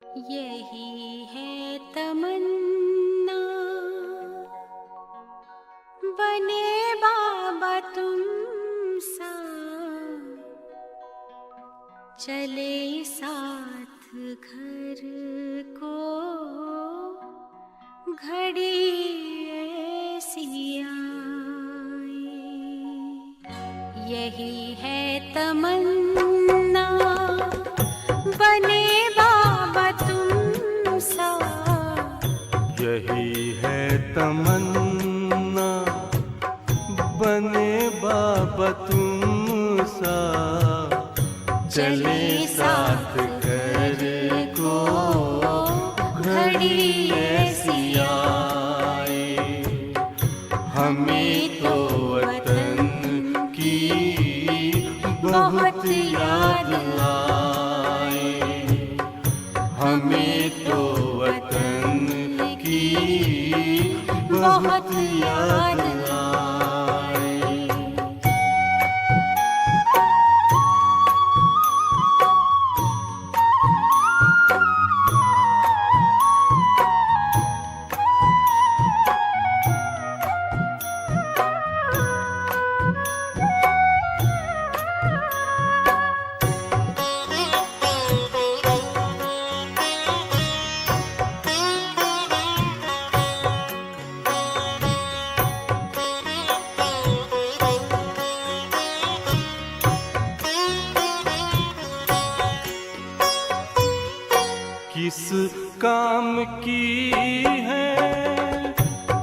यही है तमन्ना, बने बाबा तुम सा, चले साथ घर को घड़ी ऐसी आए। यही है तमन्ना, बने बाबा तुम सा। यही है तमन्ना, बने बाबा तुम सा, चले साथ घर को घड़ी ऐसी आए। हमें तो वतन की बहुत याद आए, हमें तो वतन की बहुत याद आए। किस काम की है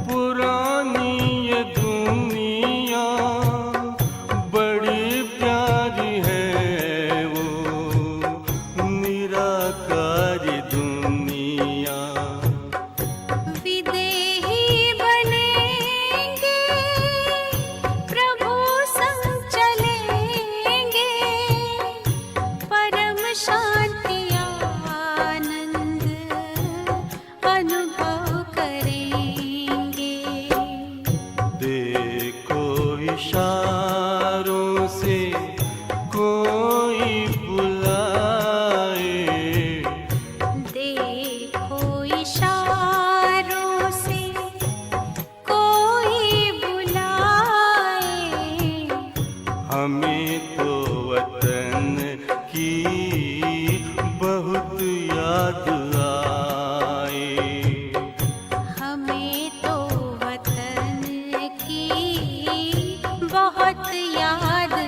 पुरानी ये दुनिया, बड़ी प्यारी है वो निराकारी दुनिया। विदेही बनेंगे, प्रभु संग चलेंगे, परम शांति अनुभव करेंगे। देखो इशारों से कोई बुलाए, देखो इशारों से कोई बुलाए। हमें तो वतन की बहुत याद आए, हमें तो वतन की बहुत याद आए।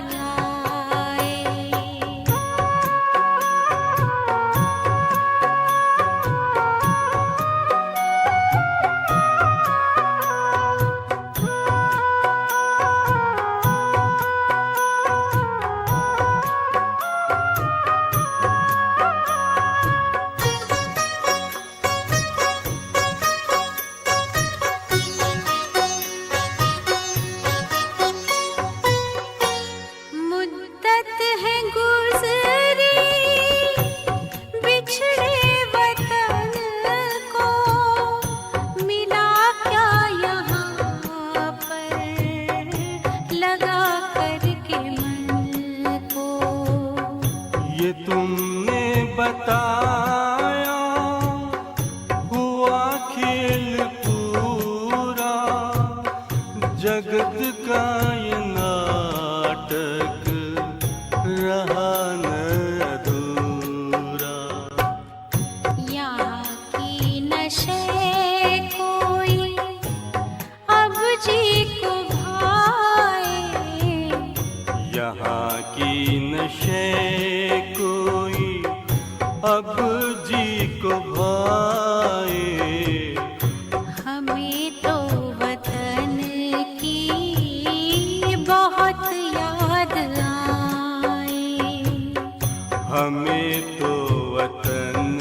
मुद्दत है गुज़री बिछड़े वतन को, मिला क्या यहाँ पर लगा करके मन को। ये तुमने बताया हुआ खेल पूरा, जगत का ये नाटक रहा न अधूरा। यहाँ की नशे कोई अब जी को भाए, यहाँ की नशे कोई अब जी को भाए। हमें तो वतन की बहुत याद आए, हमें तो वतन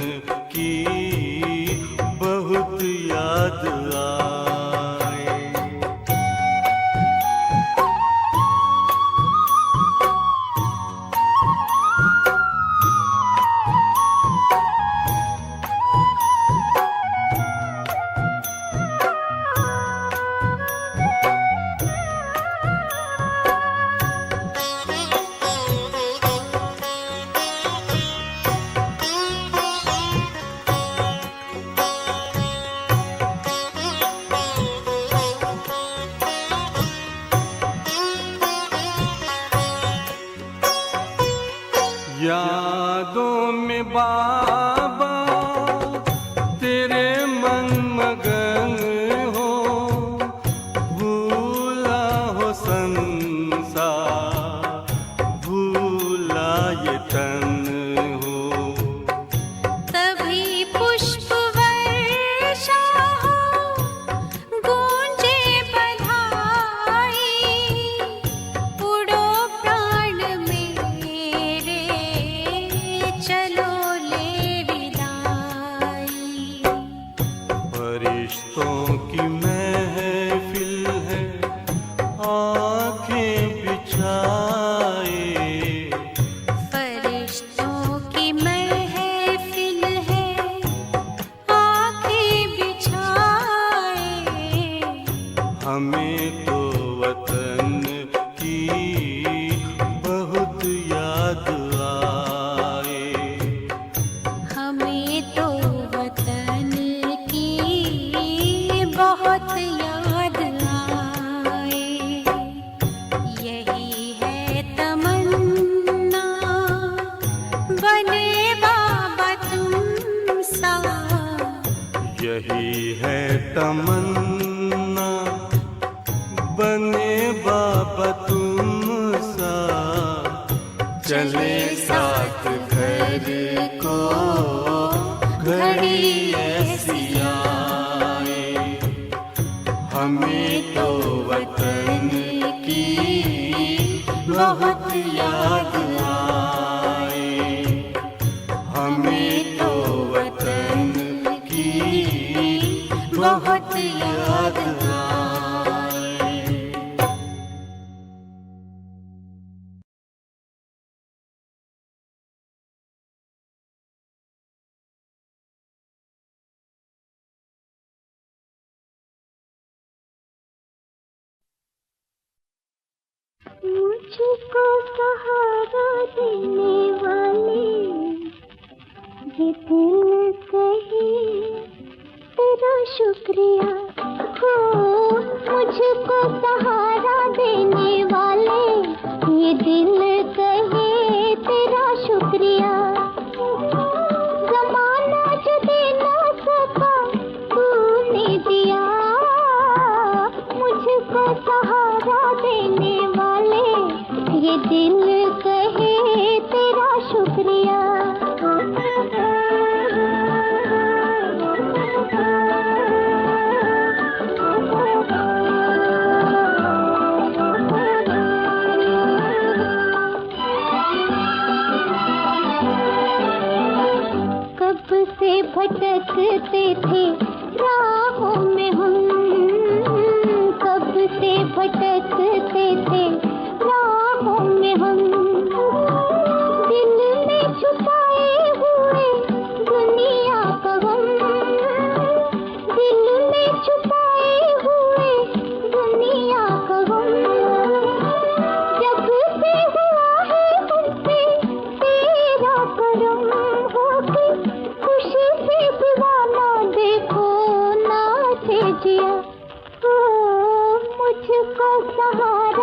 की बहुत याद आए। में बाबा तेरे मन मगन हो, भूला हो संसार, भूला ये तन हो। तभी पुष्प वर्षा हो, गूंजे बधाई, उड़ो प्राण मेरे, चलो ले विदाई। फरिश्तों की महफिल है, आंखें बिछाए, फरिश्तों की महफिल है, आंखें बिछाए। हमें तो वतन की बहुत याद आए। हमें तो वतन की बहुत याद आए। यही है तमन्ना, बने बाबा तुम सा। यही है तमन्ना, बने बाबा तुम सा। चले साथ घर को घड़ी ऐसी आए, हमें तो वतन की बहुत याद आए। हमें तो वतन की बहुत याद आए। मुझको सहारा देने वाले, ये दिल कहे तेरा शुक्रिया हो। मुझको सहारा देने वाले, ये दिल कहे तेरा शुक्रिया। ज़माना जो दे ना सका तूने दिया, मुझको सहारा देने वाले, ये दिल कहे तेरा शुक्रिया। कब से भटकते थे राहों में हम, कब से भटकते थे राहों में हम। दिल में छुपाए हुए दुनिया का गम, दिल में छुपाए हुए दुनिया का गम। जब से हुआ है हमसे तेरा करम, होके खुशी से दीवाना देखो नाचे जिया। ओ मुझको सहारा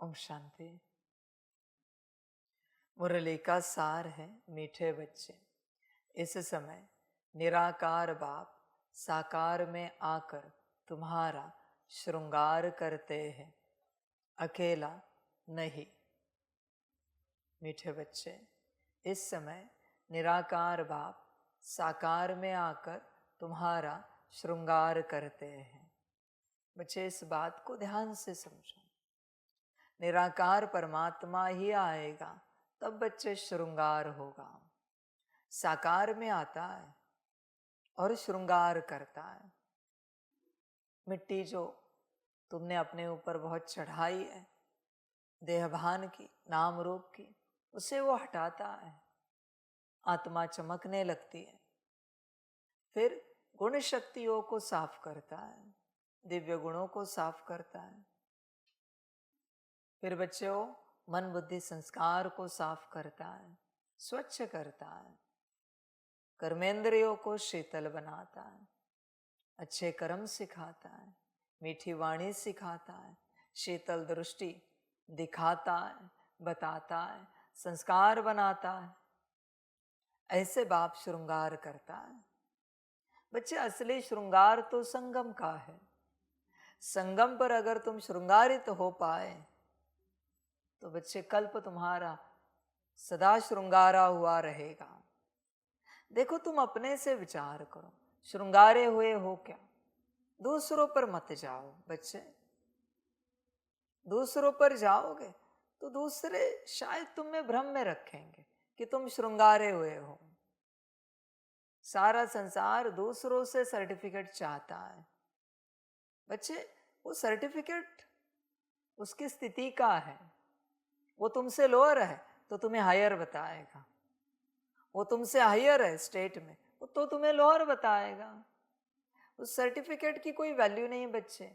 ओम शांति। मुरली का सार है मीठे बच्चे। इस समय निराकार बाप साकार में आकर तुम्हारा श्रृंगार करते हैं, अकेला नहीं। मीठे बच्चे, इस समय निराकार बाप साकार में आकर तुम्हारा श्रृंगार करते हैं। बच्चे, इस बात को ध्यान से समझो। निराकार परमात्मा ही आएगा तब बच्चे श्रृंगार होगा। साकार में आता है और श्रृंगार करता है। मिट्टी जो तुमने अपने ऊपर बहुत चढ़ाई है, देहभान की, नाम रूप की, उसे वो हटाता है, आत्मा चमकने लगती है। फिर गुण शक्तियों को साफ करता है, दिव्य गुणों को साफ करता है। फिर बच्चों, मन बुद्धि संस्कार को साफ करता है, स्वच्छ करता है, कर्मेंद्रियों को शीतल बनाता है, अच्छे कर्म सिखाता है, मीठी वाणी सिखाता है, शीतल दृष्टि दिखाता है, बताता है, संस्कार बनाता है। ऐसे बाप श्रृंगार करता है। बच्चे, असली श्रृंगार तो संगम का है। संगम पर अगर तुम श्रृंगारित हो पाए तो बच्चे कल्प तुम्हारा सदा श्रृंगारा हुआ रहेगा। देखो, तुम अपने से विचार करो, श्रृंगारे हुए हो क्या? दूसरों पर मत जाओ बच्चे। दूसरों पर जाओगे तो दूसरे शायद तुम में भ्रम में रखेंगे कि तुम श्रृंगारे हुए हो। सारा संसार दूसरों से सर्टिफिकेट चाहता है। बच्चे, वो सर्टिफिकेट उसकी स्थिति का है। वो तुमसे लोअर है तो तुम्हें हायर बताएगा, वो तुमसे हायर है स्टेट में तो तुम्हें लोअर बताएगा। उस सर्टिफिकेट की कोई वैल्यू नहीं बच्चे।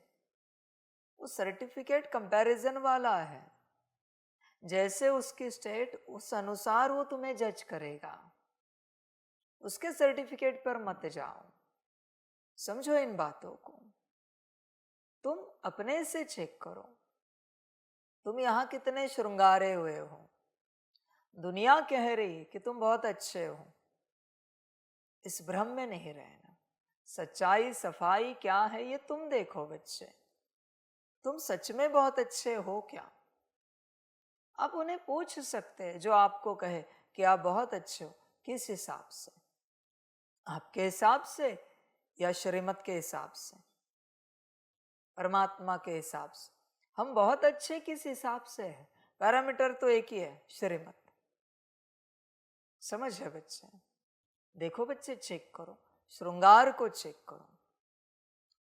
वो सर्टिफिकेट कंपैरिजन वाला है। जैसे उसकी स्टेट, उस अनुसार वो तुम्हें जज करेगा। उसके सर्टिफिकेट पर मत जाओ। समझो इन बातों को। तुम अपने से चेक करो, तुम यहां कितने श्रृंगारे हुए हो। दुनिया कह रही है कि तुम बहुत अच्छे हो। इस भ्रम में नहीं रहना। सच्चाई सफाई क्या है ये तुम देखो बच्चे। तुम सच में बहुत अच्छे हो क्या? आप उन्हें पूछ सकते हैं जो आपको कहे कि आप बहुत अच्छे हो। किस हिसाब से? आपके हिसाब से या श्रीमत के हिसाब से, परमात्मा के हिसाब से? हम बहुत अच्छे किस हिसाब से है? पैरामीटर तो एक ही है, श्रीमत। समझ है बच्चे? देखो बच्चे, चेक करो, श्रृंगार को चेक करो।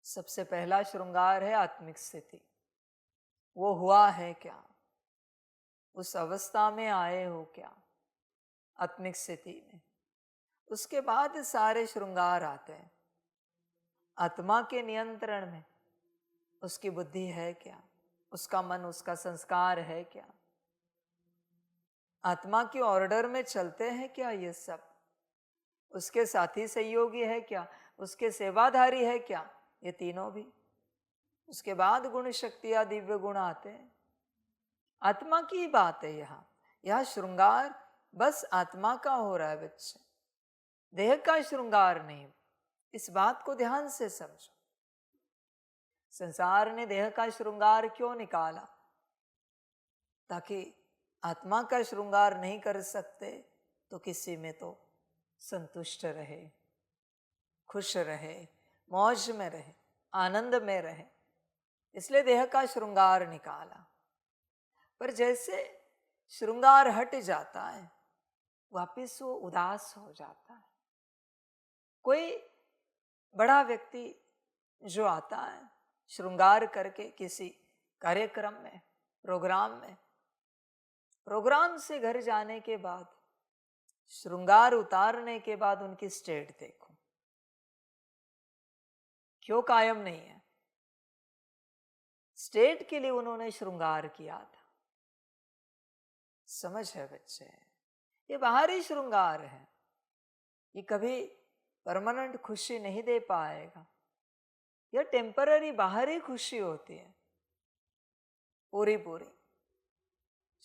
सबसे पहला श्रृंगार है आत्मिक स्थिति। वो हुआ है क्या? उस अवस्था में आए हो क्या आत्मिक स्थिति में? उसके बाद सारे श्रृंगार आते हैं। आत्मा के नियंत्रण में उसकी बुद्धि है क्या? उसका मन, उसका संस्कार है क्या? आत्मा की ऑर्डर में चलते हैं क्या ये सब? उसके साथी सहयोगी है क्या? उसके सेवाधारी है क्या? ये तीनों भी। उसके बाद गुण शक्तियां, दिव्य गुण आते हैं। आत्मा की बात है यहाँ श्रृंगार बस आत्मा का हो रहा है बच्चे, देह का श्रृंगार नहीं। इस बात को ध्यान से समझो। संसार ने देह का श्रृंगार क्यों निकाला? ताकि आत्मा का श्रृंगार नहीं कर सकते तो किसी में तो संतुष्ट रहे, खुश रहे, मौज में रहे, आनंद में रहे। इसलिए देह का श्रृंगार निकाला। पर जैसे श्रृंगार हट जाता है, वापिस वो उदास हो जाता है। कोई बड़ा व्यक्ति जो आता है श्रृंगार करके किसी कार्यक्रम में, प्रोग्राम से घर जाने के बाद, श्रृंगार उतारने के बाद उनकी स्टेट देखो, क्यों कायम नहीं है? स्टेट के लिए उन्होंने श्रृंगार किया था। समझ है बच्चे? ये बाहरी श्रृंगार है, ये कभी परमानेंट खुशी नहीं दे पाएगा। यह टेम्पररी बाहरी खुशी होती है, पूरी।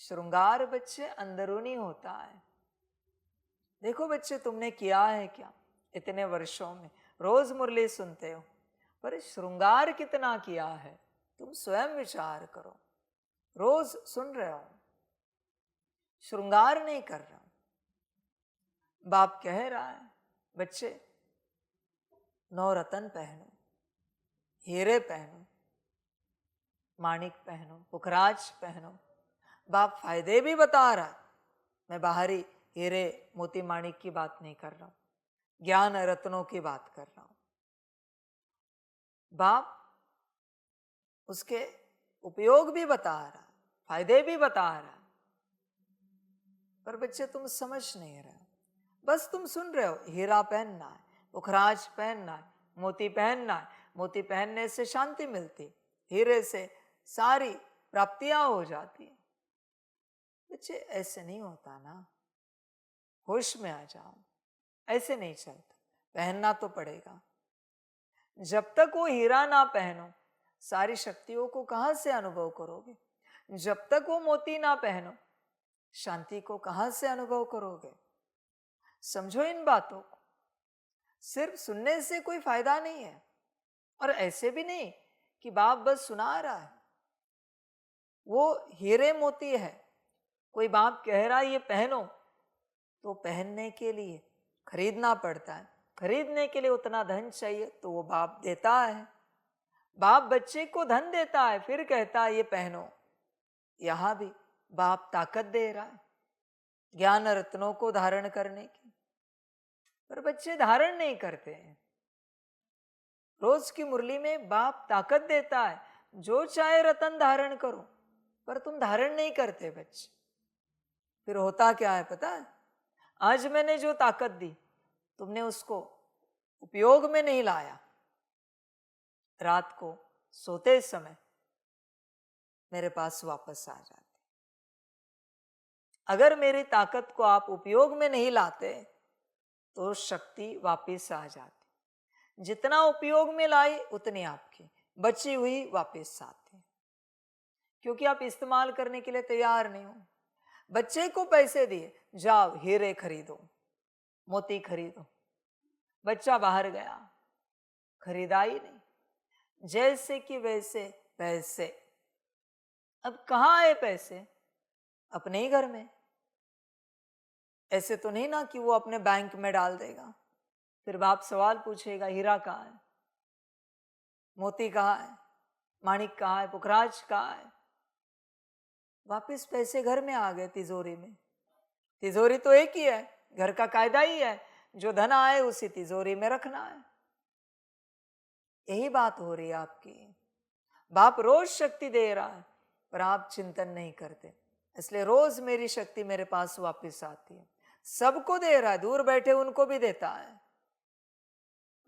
श्रृंगार बच्चे अंदरूनी होता है। देखो बच्चे, तुमने किया है क्या इतने वर्षों में? रोज मुरली सुनते हो, पर श्रृंगार कितना किया है तुम स्वयं विचार करो। रोज सुन रहे हो, श्रृंगार नहीं कर रहा। बाप कह रहा है बच्चे नवरत्न पहनो, हीरे पहनो, माणिक पहनो, पुखराज पहनो। बाप फायदे भी बता रहा है। मैं बाहरी हीरे मोती माणिक की बात नहीं कर रहा हूं, ज्ञान रत्नों की बात कर रहा हूं। बाप उसके उपयोग भी बता रहा है, फायदे भी बता रहा है, पर बच्चे तुम समझ नहीं रहे हो। बस तुम सुन रहे हो हीरा पहनना है, पुखराज पहनना है, मोती पहनना है। मोती पहनने से शांति मिलती, हीरे से सारी प्राप्तियां हो जाती है। बच्चे ऐसे नहीं होता ना, होश में आ जाओ। ऐसे नहीं चलता, पहनना तो पड़ेगा। जब तक वो हीरा ना पहनो सारी शक्तियों को कहां से अनुभव करोगे? जब तक वो मोती ना पहनो शांति को कहां से अनुभव करोगे? समझो इन बातों को। सिर्फ सुनने से कोई फायदा नहीं है, और ऐसे भी नहीं कि बाप बस सुना रहा है। वो हीरे मोती है, कोई बाप कह रहा है ये पहनो, तो पहनने के लिए खरीदना पड़ता है। खरीदने के लिए उतना धन चाहिए तो वो बाप देता है। बाप बच्चे को धन देता है, फिर कहता है ये पहनो। यहां भी बाप ताकत दे रहा है ज्ञान रत्नों को धारण करने की, पर बच्चे धारण नहीं करते हैं। रोज की मुरली में बाप ताकत देता है, जो चाहे रतन धारण करो, पर तुम धारण नहीं करते बच्चे। फिर होता क्या है पता है? आज मैंने जो ताकत दी तुमने उसको उपयोग में नहीं लाया। रात को सोते समय मेरे पास वापस आ जाते। अगर मेरी ताकत को आप उपयोग में नहीं लाते तो शक्ति वापस आ जाती। जितना उपयोग में लाई उतनी आपकी बची हुई वापस आती, क्योंकि आप इस्तेमाल करने के लिए तैयार नहीं हो। बच्चे को पैसे दिए, जाओ हीरे खरीदो, मोती खरीदो। बच्चा बाहर गया, खरीदा ही नहीं, जैसे कि वैसे पैसे। अब कहाँ आए पैसे? अपने ही घर में। ऐसे तो नहीं ना कि वो अपने बैंक में डाल देगा। फिर बाप सवाल पूछेगा हीरा कहाँ है, मोती कहाँ है, माणिक कहाँ है, पुखराज कहाँ है? वापिस पैसे घर में आ गए, तिजोरी में। तिजोरी तो एक ही है, घर का कायदा ही है, जो धन आए उसी तिजोरी में रखना है। यही बात हो रही है आपकी। बाप रोज शक्ति दे रहा है, पर आप चिंतन नहीं करते, इसलिए रोज मेरी शक्ति मेरे पास वापस आती है। सबको दे रहा है, दूर बैठे उनको भी देता है,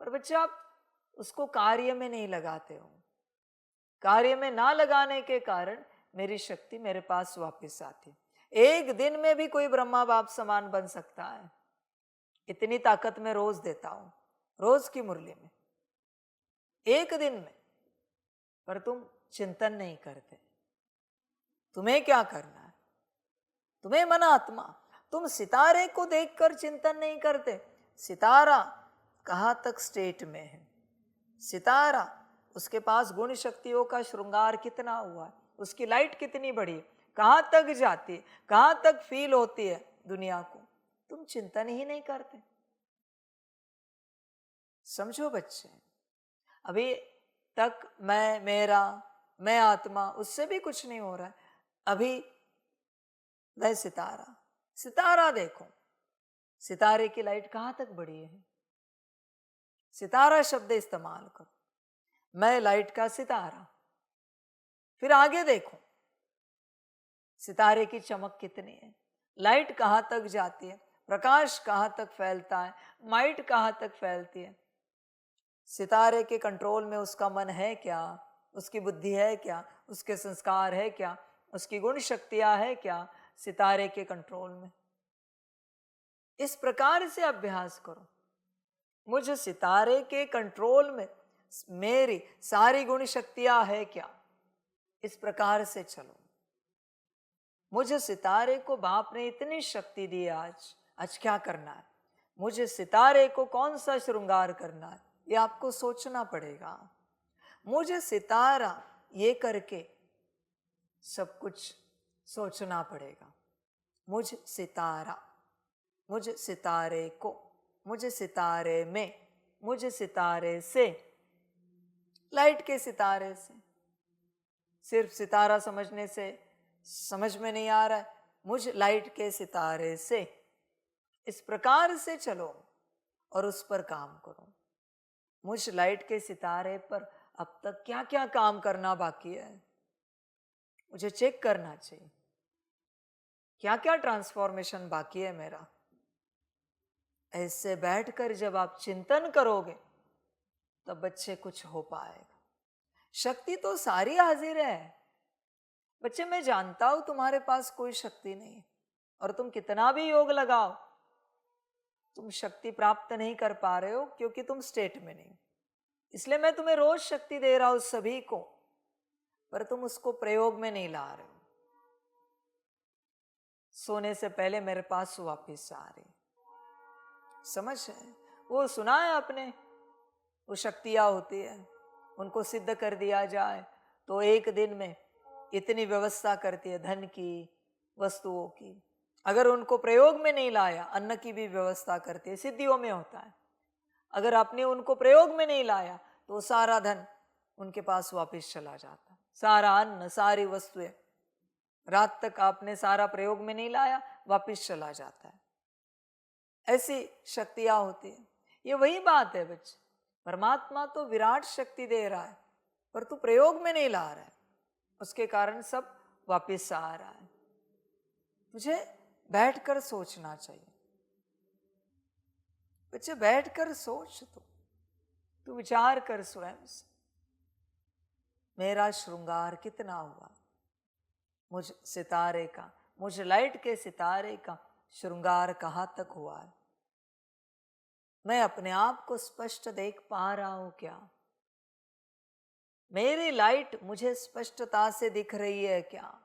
पर बच्चे आप उसको कार्य में नहीं लगाते हो। कार्य में ना लगाने के कारण मेरी शक्ति मेरे पास वापस आती। एक दिन में भी कोई ब्रह्मा बाप समान बन सकता है, इतनी ताकत मैं रोज देता हूं, रोज की मुरली में, एक दिन में। पर तुम चिंतन नहीं करते। तुम्हें क्या करना है? तुम्हें मन आत्मा, तुम सितारे को देखकर चिंतन नहीं करते। सितारा कहां तक स्टेट में है, सितारा उसके पास गुण शक्तियों का श्रृंगार कितना हुआ है, उसकी लाइट कितनी बड़ी है, कहां तक जाती है, कहां तक फील होती है दुनिया को, तुम चिंतन ही नहीं करते। समझो बच्चे, अभी तक मैं, मेरा, मैं आत्मा, उससे भी कुछ नहीं हो रहा है। अभी मैं सितारा, सितारा देखो, सितारे की लाइट कहां तक बड़ी है। सितारा शब्द इस्तेमाल करो, मैं लाइट का सितारा। फिर आगे देखो सितारे की चमक कितनी है, लाइट कहां तक जाती है, प्रकाश कहां तक फैलता है, माइट कहां तक फैलती है। सितारे के कंट्रोल में उसका मन है क्या, उसकी बुद्धि है क्या, उसके संस्कार है क्या, उसकी गुण शक्तियां है क्या सितारे के कंट्रोल में। इस प्रकार से अभ्यास करो, मुझे सितारे के कंट्रोल में मेरी सारी गुण शक्तियां है क्या, इस प्रकार से चलो। मुझे सितारे को बाप ने इतनी शक्ति दी है, आज क्या करना है, मुझे सितारे को कौन सा श्रृंगार करना है, ये आपको सोचना पड़ेगा। मुझे सितारा ये करके सब कुछ सोचना पड़ेगा। मुझे सितारा, मुझे सितारे को, मुझे सितारे में, मुझे सितारे से, लाइट के सितारे से। सिर्फ सितारा समझने से समझ में नहीं आ रहा है, मुझे लाइट के सितारे से, इस प्रकार से चलो और उस पर काम करो। मुझ लाइट के सितारे पर अब तक क्या क्या काम करना बाकी है, मुझे चेक करना चाहिए, क्या क्या ट्रांसफॉर्मेशन बाकी है मेरा। ऐसे बैठकर जब आप चिंतन करोगे तब बच्चे कुछ हो पाएगा। शक्ति तो सारी हाजिर है बच्चे, मैं जानता हूं तुम्हारे पास कोई शक्ति नहीं है, और तुम कितना भी योग लगाओ तुम शक्ति प्राप्त नहीं कर पा रहे हो, क्योंकि तुम स्टेट में नहीं। इसलिए मैं तुम्हें रोज शक्ति दे रहा हूं सभी को, पर तुम उसको प्रयोग में नहीं ला रहे हो। सोने से पहले मेरे पास वापिस आ रही, समझ है? वो सुना है आपने, वो शक्तियां होती है, उनको सिद्ध कर दिया जाए तो एक दिन में इतनी व्यवस्था करती है धन की, वस्तुओं की। अगर उनको प्रयोग में नहीं लाया, अन्न की भी व्यवस्था करती है, सिद्धियों में होता है। अगर आपने उनको प्रयोग में नहीं लाया तो सारा धन उनके पास वापस चला जाता, सारा अन्न, सारी वस्तुएं, रात तक आपने सारा प्रयोग में नहीं लाया, वापस चला जाता है। ऐसी शक्तियां होती है। ये वही बात है बच्चे, परमात्मा तो विराट शक्ति दे रहा है, पर तू प्रयोग में नहीं ला रहा है, उसके कारण सब वापस आ रहा है। तुझे बैठकर सोचना चाहिए बच्चे, बैठकर सोच। तू विचार कर स्वयं से, मेरा श्रृंगार कितना हुआ, मुझ सितारे का, मुझ लाइट के सितारे का श्रृंगार कहाँ तक हुआ है? मैं अपने आप को स्पष्ट देख पा रहा हूं क्या? मेरी लाइट मुझे स्पष्टता से दिख रही है क्या?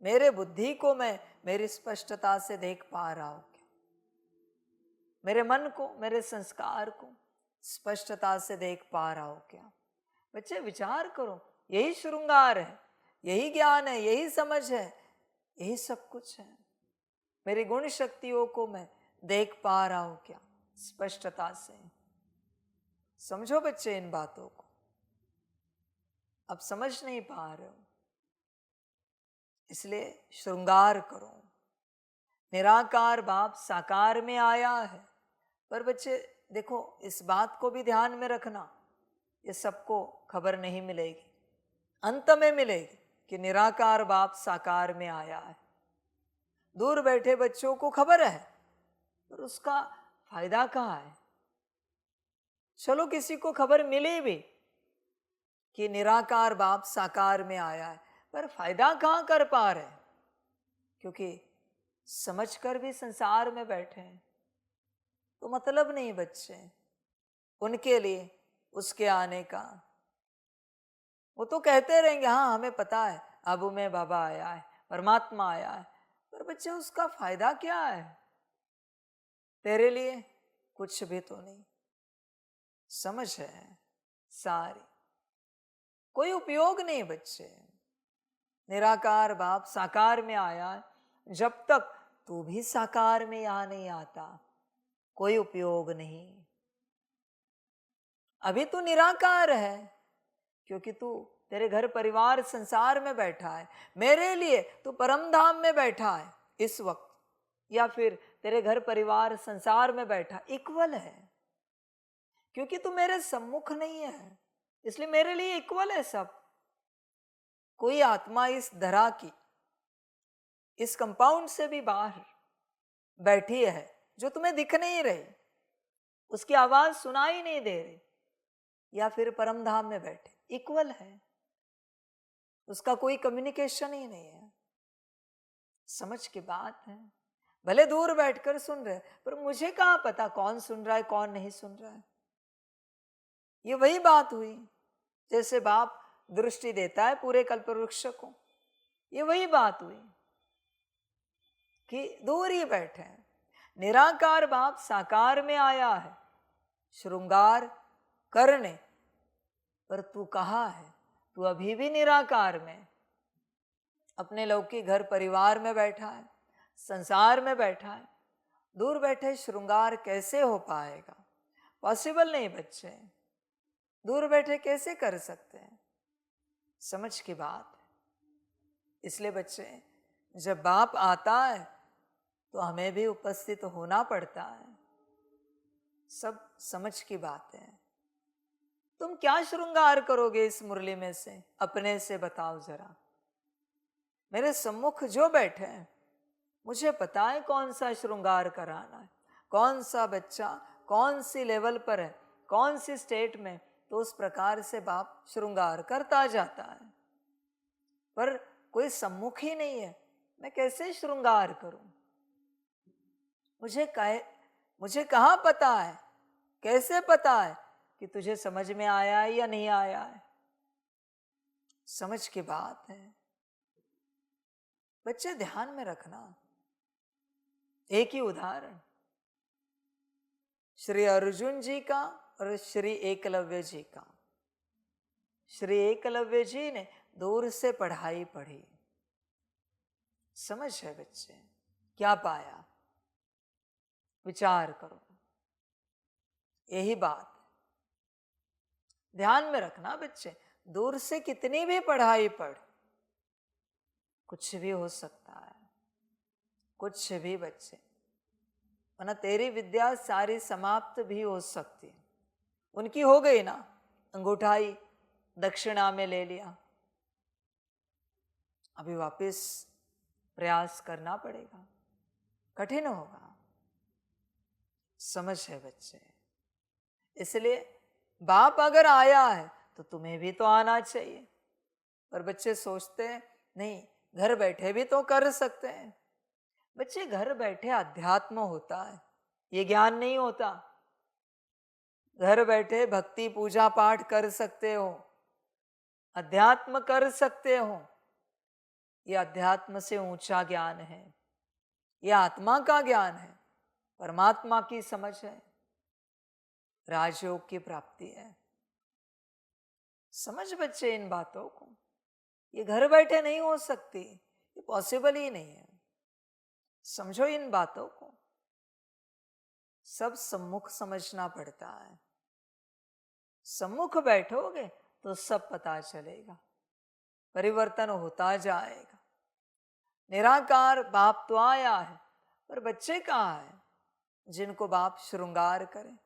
मेरे बुद्धि को मैं मेरी स्पष्टता से देख पा रहा हूं क्या? मेरे मन को, मेरे संस्कार को स्पष्टता से देख पा रहा हूं क्या? बच्चे विचार करो, यही श्रृंगार है, यही ज्ञान है, यही समझ है, यही सब कुछ है। मेरी गुण शक्तियों को मैं देख पा रहा हूं क्या स्पष्टता से? समझो बच्चे इन बातों को, अब समझ नहीं पा रहे हो, इसलिए श्रृंगार करो। निराकार बाप साकार में आया है, पर बच्चे देखो इस बात को भी ध्यान में रखना, ये सबको खबर नहीं मिलेगी, अंत में मिलेगी कि निराकार बाप साकार में आया है। दूर बैठे बच्चों को खबर है, पर उसका फायदा कहाँ है? चलो किसी को खबर मिली भी कि निराकार बाप साकार में आया है, पर फायदा कहाँ कर पा रहे? क्योंकि समझकर भी संसार में बैठे हैं, तो मतलब नहीं बच्चे उनके लिए उसके आने का। वो तो कहते रहेंगे हाँ हमें पता है, आबू में बाबा आया है, परमात्मा आया है, पर बच्चे उसका फायदा क्या है? तेरे लिए कुछ भी तो नहीं। समझ है सारी, कोई उपयोग नहीं बच्चे। निराकार बाप साकार में आया है, जब तक तू भी साकार में यहां नहीं आता कोई उपयोग नहीं। अभी तू निराकार है क्योंकि तू तेरे घर परिवार संसार में बैठा है, मेरे लिए तू परम धाम में बैठा है इस वक्त, या फिर तेरे घर परिवार संसार में बैठा, इक्वल है। क्योंकि तू मेरे सम्मुख नहीं है, इसलिए मेरे लिए इक्वल है सब। कोई आत्मा इस धरा की, इस कंपाउंड से भी बाहर बैठी है जो तुम्हें दिख नहीं रही, उसकी आवाज सुनाई नहीं दे रही, या फिर परम धाम में बैठे, इक्वल है, उसका कोई कम्युनिकेशन ही नहीं है। समझ की बात है। भले दूर बैठकर सुन रहे, पर मुझे कहाँ पता कौन सुन रहा है कौन नहीं सुन रहा है। ये वही बात हुई जैसे बाप दृष्टि देता है पूरे कल्पवृक्ष को, ये वही बात हुई कि दूर ही बैठे हैं। निराकार बाप साकार में आया है श्रृंगार करने, पर तू कहाँ है? तू अभी भी निराकार में अपने लौकिक घर परिवार में बैठा है, संसार में बैठा है। दूर बैठे श्रृंगार कैसे हो पाएगा? पॉसिबल नहीं बच्चे, दूर बैठे कैसे कर सकते हैं? समझ की बात है। इसलिए बच्चे, जब बाप आता है तो हमें भी उपस्थित होना पड़ता है। सब समझ की बात है। तुम क्या श्रृंगार करोगे इस मुरली में से? अपने से बताओ जरा। मेरे सम्मुख जो बैठे हैं, मुझे पता है कौन सा श्रृंगार कराना है, कौन सा बच्चा कौन सी लेवल पर है, कौन सी स्टेट में, तो उस प्रकार से बाप श्रृंगार करता जाता है। पर कोई सम्मुख ही नहीं है, मैं कैसे श्रृंगार करूं? मुझे कहाँ पता है, कैसे पता है कि तुझे समझ में आया है या नहीं आया है? समझ की बात है। बच्चे ध्यान में रखना, एक ही उदाहरण श्री अर्जुन जी का और श्री एकलव्य जी का। श्री एकलव्य जी ने दूर से पढ़ाई पढ़ी, समझ है बच्चे? क्या पाया? विचार करो, यही बात ध्यान में रखना बच्चे। दूर से कितनी भी पढ़ाई पढ़, कुछ भी हो सकता है, कुछ भी बच्चे, वरना तेरी विद्या सारी समाप्त भी हो सकती है। उनकी हो गई ना, अंगूठाई दक्षिणा में ले लिया, अभी वापस प्रयास करना पड़ेगा, कठिन होगा। समझ है बच्चे? इसलिए बाप अगर आया है तो तुम्हें भी तो आना चाहिए। पर बच्चे सोचते हैं नहीं, घर बैठे भी तो कर सकते हैं। बच्चे, घर बैठे अध्यात्म होता है, ये ज्ञान नहीं होता। घर बैठे भक्ति पूजा पाठ कर सकते हो, अध्यात्म कर सकते हो। ये अध्यात्म से ऊंचा ज्ञान है, ये आत्मा का ज्ञान है, परमात्मा की समझ है, राजयोग की प्राप्ति है। समझ बच्चे इन बातों को, ये घर बैठे नहीं हो सकती, ये पॉसिबल ही नहीं है। समझो इन बातों को, सब सम्मुख समझना पड़ता है। सम्मुख बैठोगे तो सब पता चलेगा, परिवर्तन होता जाएगा। निराकार बाप तो आया है, पर बच्चे कहाँ हैं जिनको बाप श्रृंगार करे?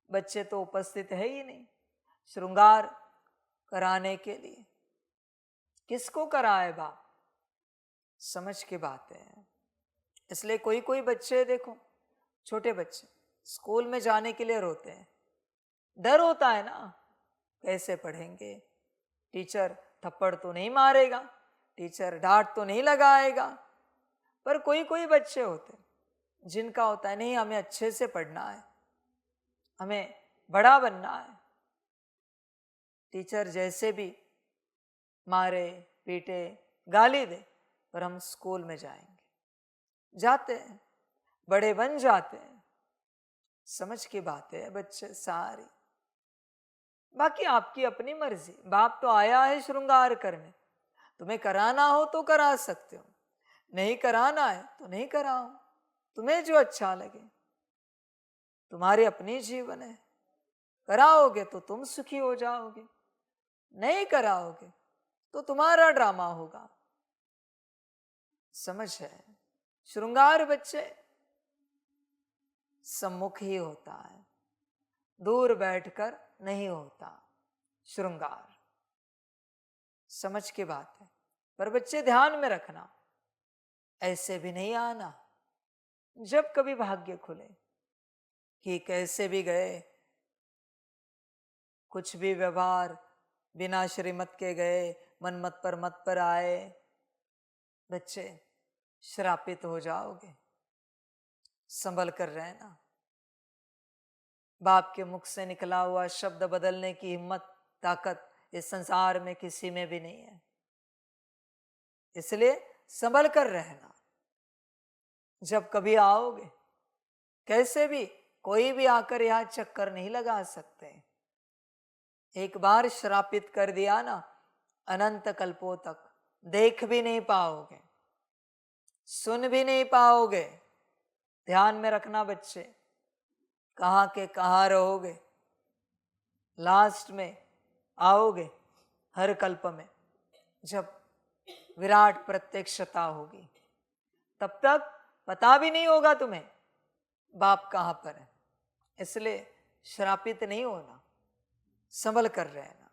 बच्चे तो उपस्थित है ही नहीं श्रृंगार कराने के लिए। किसको कराए बाप? समझ की बात है। इसलिए कोई कोई बच्चे देखो, छोटे बच्चे स्कूल में जाने के लिए रोते हैं, डर होता है ना, कैसे पढ़ेंगे? टीचर थप्पड़ तो नहीं मारेगा, टीचर डांट तो नहीं लगाएगा। पर कोई कोई बच्चे होते जिनका होता है नहीं, हमें अच्छे से पढ़ना है, हमें बड़ा बनना है। टीचर जैसे भी मारे पीटे गाली दे, पर हम स्कूल में जाएंगे, जाते हैं, बड़े बन जाते हैं। समझ की बात है बच्चे सारी। बाकी आपकी अपनी मर्जी, बाप तो आया है श्रृंगार करने, तुम्हें कराना हो तो करा सकते हो, नहीं कराना है तो नहीं कराओ, तुम्हें जो अच्छा लगे। तुम्हारी अपनी जीवन है, कराओगे तो तुम सुखी हो जाओगे, नहीं कराओगे तो तुम्हारा ड्रामा होगा। समझ है? श्रृंगार बच्चे सम्मुख ही होता है, दूर बैठकर नहीं होता श्रृंगार। समझ की बात है। पर बच्चे ध्यान में रखना, ऐसे भी नहीं आना जब कभी भाग्य खुले कि कैसे भी गए, कुछ भी व्यवहार बिना श्रीमत के गए, मनमत पर मत पर आए, बच्चे श्रापित हो जाओगे। संभल कर रहना। बाप के मुख से निकला हुआ शब्द बदलने की हिम्मत ताकत इस संसार में किसी में भी नहीं है। इसलिए संभल कर रहना। जब कभी आओगे, कैसे भी कोई भी आकर यहाँ चक्कर नहीं लगा सकते। एक बार श्रापित कर दिया ना, अनंत कल्पों तक देख भी नहीं पाओगे, सुन भी नहीं पाओगे। ध्यान में रखना बच्चे, कहाँ के कहाँ रहोगे। लास्ट में आओगे हर कल्प में, जब विराट प्रत्यक्षता होगी, तब तक पता भी नहीं होगा तुम्हें बाप कहाँ पर है। इसलिए श्रापित नहीं होना, संभल कर रहना।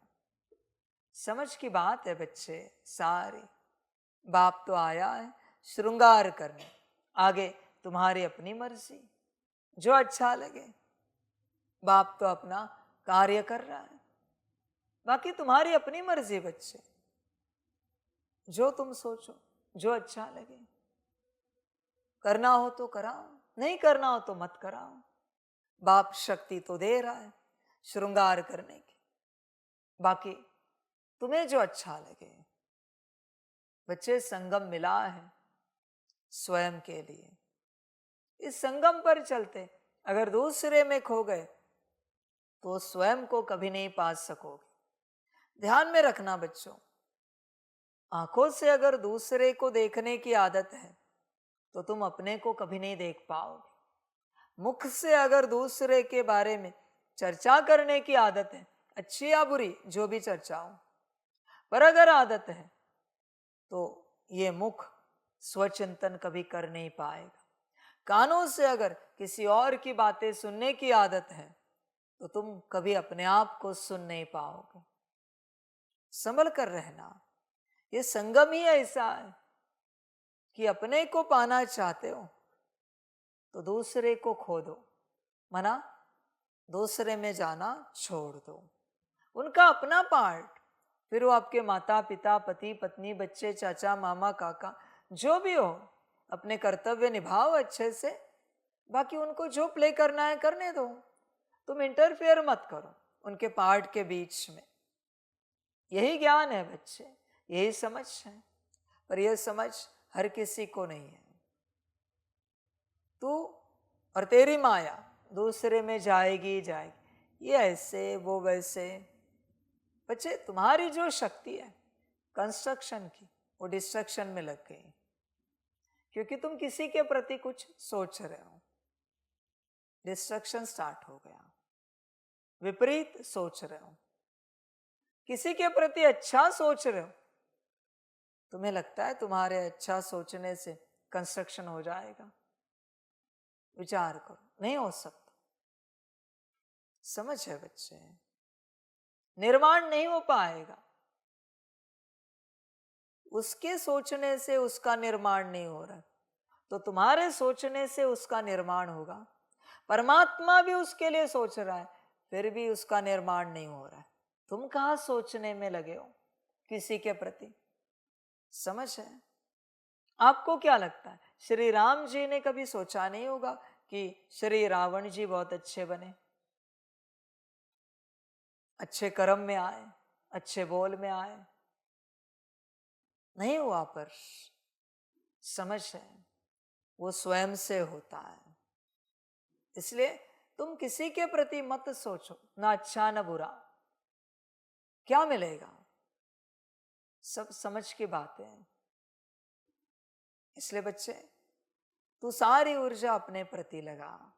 समझ की बात है बच्चे सारी। बाप तो आया है श्रृंगार करने, आगे तुम्हारी अपनी मर्जी, जो अच्छा लगे। बाप तो अपना कार्य कर रहा है, बाकी तुम्हारी अपनी मर्जी बच्चे, जो तुम सोचो, जो अच्छा लगे। करना हो तो कराओ, नहीं करना हो तो मत कराओ। बाप शक्ति तो दे रहा है श्रृंगार करने की, बाकी तुम्हें जो अच्छा लगे। बच्चे संगम मिला है स्वयं के लिए, इस संगम पर चलते अगर दूसरे में खो गए तो स्वयं को कभी नहीं पा सकोगे। ध्यान में रखना बच्चों, आंखों से अगर दूसरे को देखने की आदत है तो तुम अपने को कभी नहीं देख पाओगे। मुख से अगर दूसरे के बारे में चर्चा करने की आदत है, अच्छी या बुरी जो भी चर्चा हो, पर अगर आदत है तो ये मुख स्वचिंतन कभी कर नहीं पाएगा। कानों से अगर किसी और की बातें सुनने की आदत है तो तुम कभी अपने आप को सुन नहीं पाओगे। संभल कर रहना। ये संगम ही ऐसा है कि अपने को पाना चाहते हो तो दूसरे को खो दो, मना दूसरे में जाना छोड़ दो। उनका अपना पार्ट, फिर वो आपके माता पिता, पति पत्नी, बच्चे, चाचा मामा काका, जो भी हो, अपने कर्तव्य निभाओ अच्छे से। बाकी उनको जो प्ले करना है करने दो, तुम इंटरफेयर मत करो उनके पार्ट के बीच में। यही ज्ञान है बच्चे, यही समझ है, पर यह समझ हर किसी को नहीं है। तू और तेरी माया दूसरे में जाएगी जाएगी, ये ऐसे वो वैसे। बच्चे तुम्हारी जो शक्ति है कंस्ट्रक्शन की, वो डिस्ट्रक्शन में लग गई, क्योंकि तुम किसी के प्रति कुछ सोच रहे हो। डिस्ट्रक्शन स्टार्ट हो गया, विपरीत सोच रहे हो। किसी के प्रति अच्छा सोच रहे हो, तुम्हें लगता है तुम्हारे अच्छा सोचने से कंस्ट्रक्शन हो जाएगा। विचार करो, नहीं हो सकता। समझ है बच्चे, निर्माण नहीं हो पाएगा। उसके सोचने से उसका निर्माण नहीं हो रहा, तो तुम्हारे सोचने से उसका निर्माण होगा। परमात्मा भी उसके लिए सोच रहा है, फिर भी उसका निर्माण नहीं हो रहा है। तुम कहाँ सोचने में लगे हो किसी के प्रति? समझ है? आपको क्या लगता है, श्री राम जी ने कभी सोचा नहीं होगा कि श्री रावण जी बहुत अच्छे बने, अच्छे कर्म में आए, अच्छे बोल में आए? नहीं हुआ। पर समझ है, वो स्वयं से होता है। इसलिए तुम किसी के प्रति मत सोचो, ना अच्छा ना बुरा। क्या मिलेगा? सब समझ की बातें हैं। इसलिए बच्चे, तू सारी ऊर्जा अपने प्रति लगा,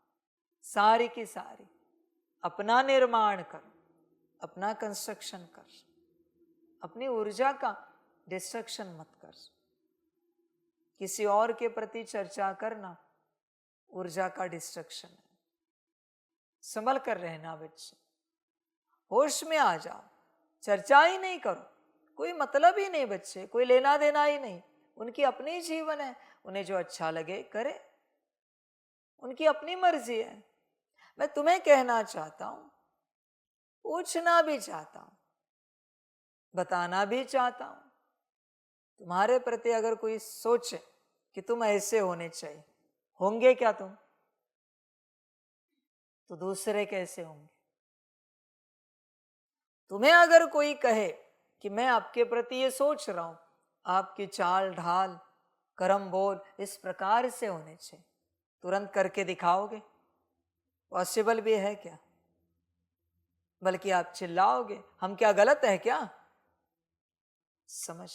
सारी की सारी। अपना निर्माण कर, अपना कंस्ट्रक्शन कर, अपनी ऊर्जा का डिस्ट्रक्शन मत कर। किसी और के प्रति चर्चा करना ऊर्जा का डिस्ट्रक्शन है। संभल कर रहना बच्चे, होश में आ जाओ। चर्चा ही नहीं करो, कोई मतलब ही नहीं बच्चे, कोई लेना देना ही नहीं। उनकी अपनी जीवन है, उन्हें जो अच्छा लगे करे, उनकी अपनी मर्जी है। मैं तुम्हें कहना चाहता हूं, पूछना भी चाहता हूं, बताना भी चाहता हूं, तुम्हारे प्रति अगर कोई सोचे कि तुम ऐसे होने चाहिए, होंगे क्या तुम? तो दूसरे कैसे होंगे? तुम्हें अगर कोई कहे कि मैं आपके प्रति ये सोच रहा हूं, आपकी चाल ढाल कर्म बोल इस प्रकार से होने चाहिए। तुरंत करके दिखाओगे, पॉसिबल भी है क्या? बल्कि आप चिल्लाओगे, हम क्या गलत है क्या? समझ।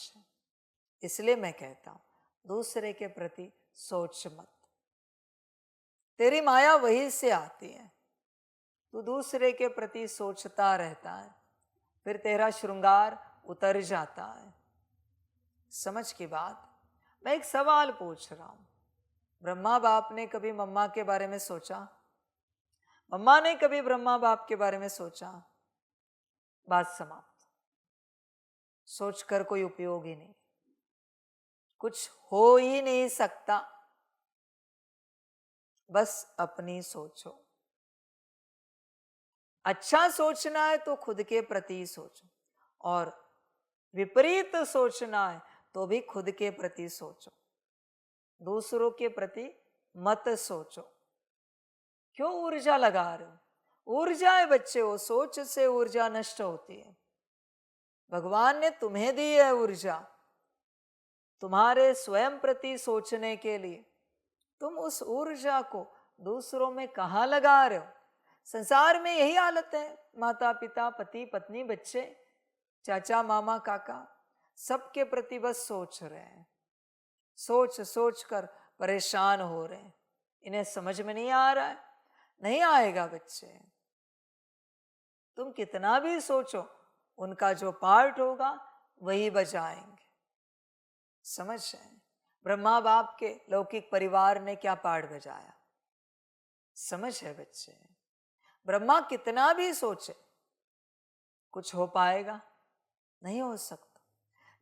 इसलिए मैं कहता हूं दूसरे के प्रति सोच मत। तेरी माया वहीं से आती है, तू दूसरे के प्रति सोचता रहता है, फिर तेरा श्रृंगार उतर जाता है। समझ की बात। मैं एक सवाल पूछ रहा हूं, ब्रह्मा बाप ने कभी मम्मा के बारे में सोचा? मम्मा ने कभी ब्रह्मा बाप के बारे में सोचा? बात समाप्त। सोचकर कोई उपयोग ही नहीं, कुछ हो ही नहीं सकता। बस अपनी सोचो। अच्छा सोचना है तो खुद के प्रति सोचो, और विपरीत सोचना है तो भी खुद के प्रति सोचो, दूसरों के प्रति मत सोचो। क्यों ऊर्जा लगा रहे हो? ऊर्जा है बच्चे, वो सोच से ऊर्जा नष्ट होती है। भगवान ने तुम्हें दी है ऊर्जा तुम्हारे स्वयं प्रति सोचने के लिए। तुम उस ऊर्जा को दूसरों में कहाँ लगा रहे हो? संसार में यही हालत है। माता पिता, पति पत्नी, बच्चे, चाचा मामा काका, सबके प्रति बस सोच रहे हैं, सोच सोच कर परेशान हो रहे हैं। इन्हें समझ में नहीं आ रहा है। नहीं आएगा बच्चे। तुम कितना भी सोचो, उनका जो पार्ट होगा वही बजाएंगे। समझ रहे? ब्रह्मा बाप के लौकिक परिवार ने क्या पार्ट बजाया? समझ है बच्चे? ब्रह्मा कितना भी सोचे, कुछ हो पाएगा? नहीं हो सकता।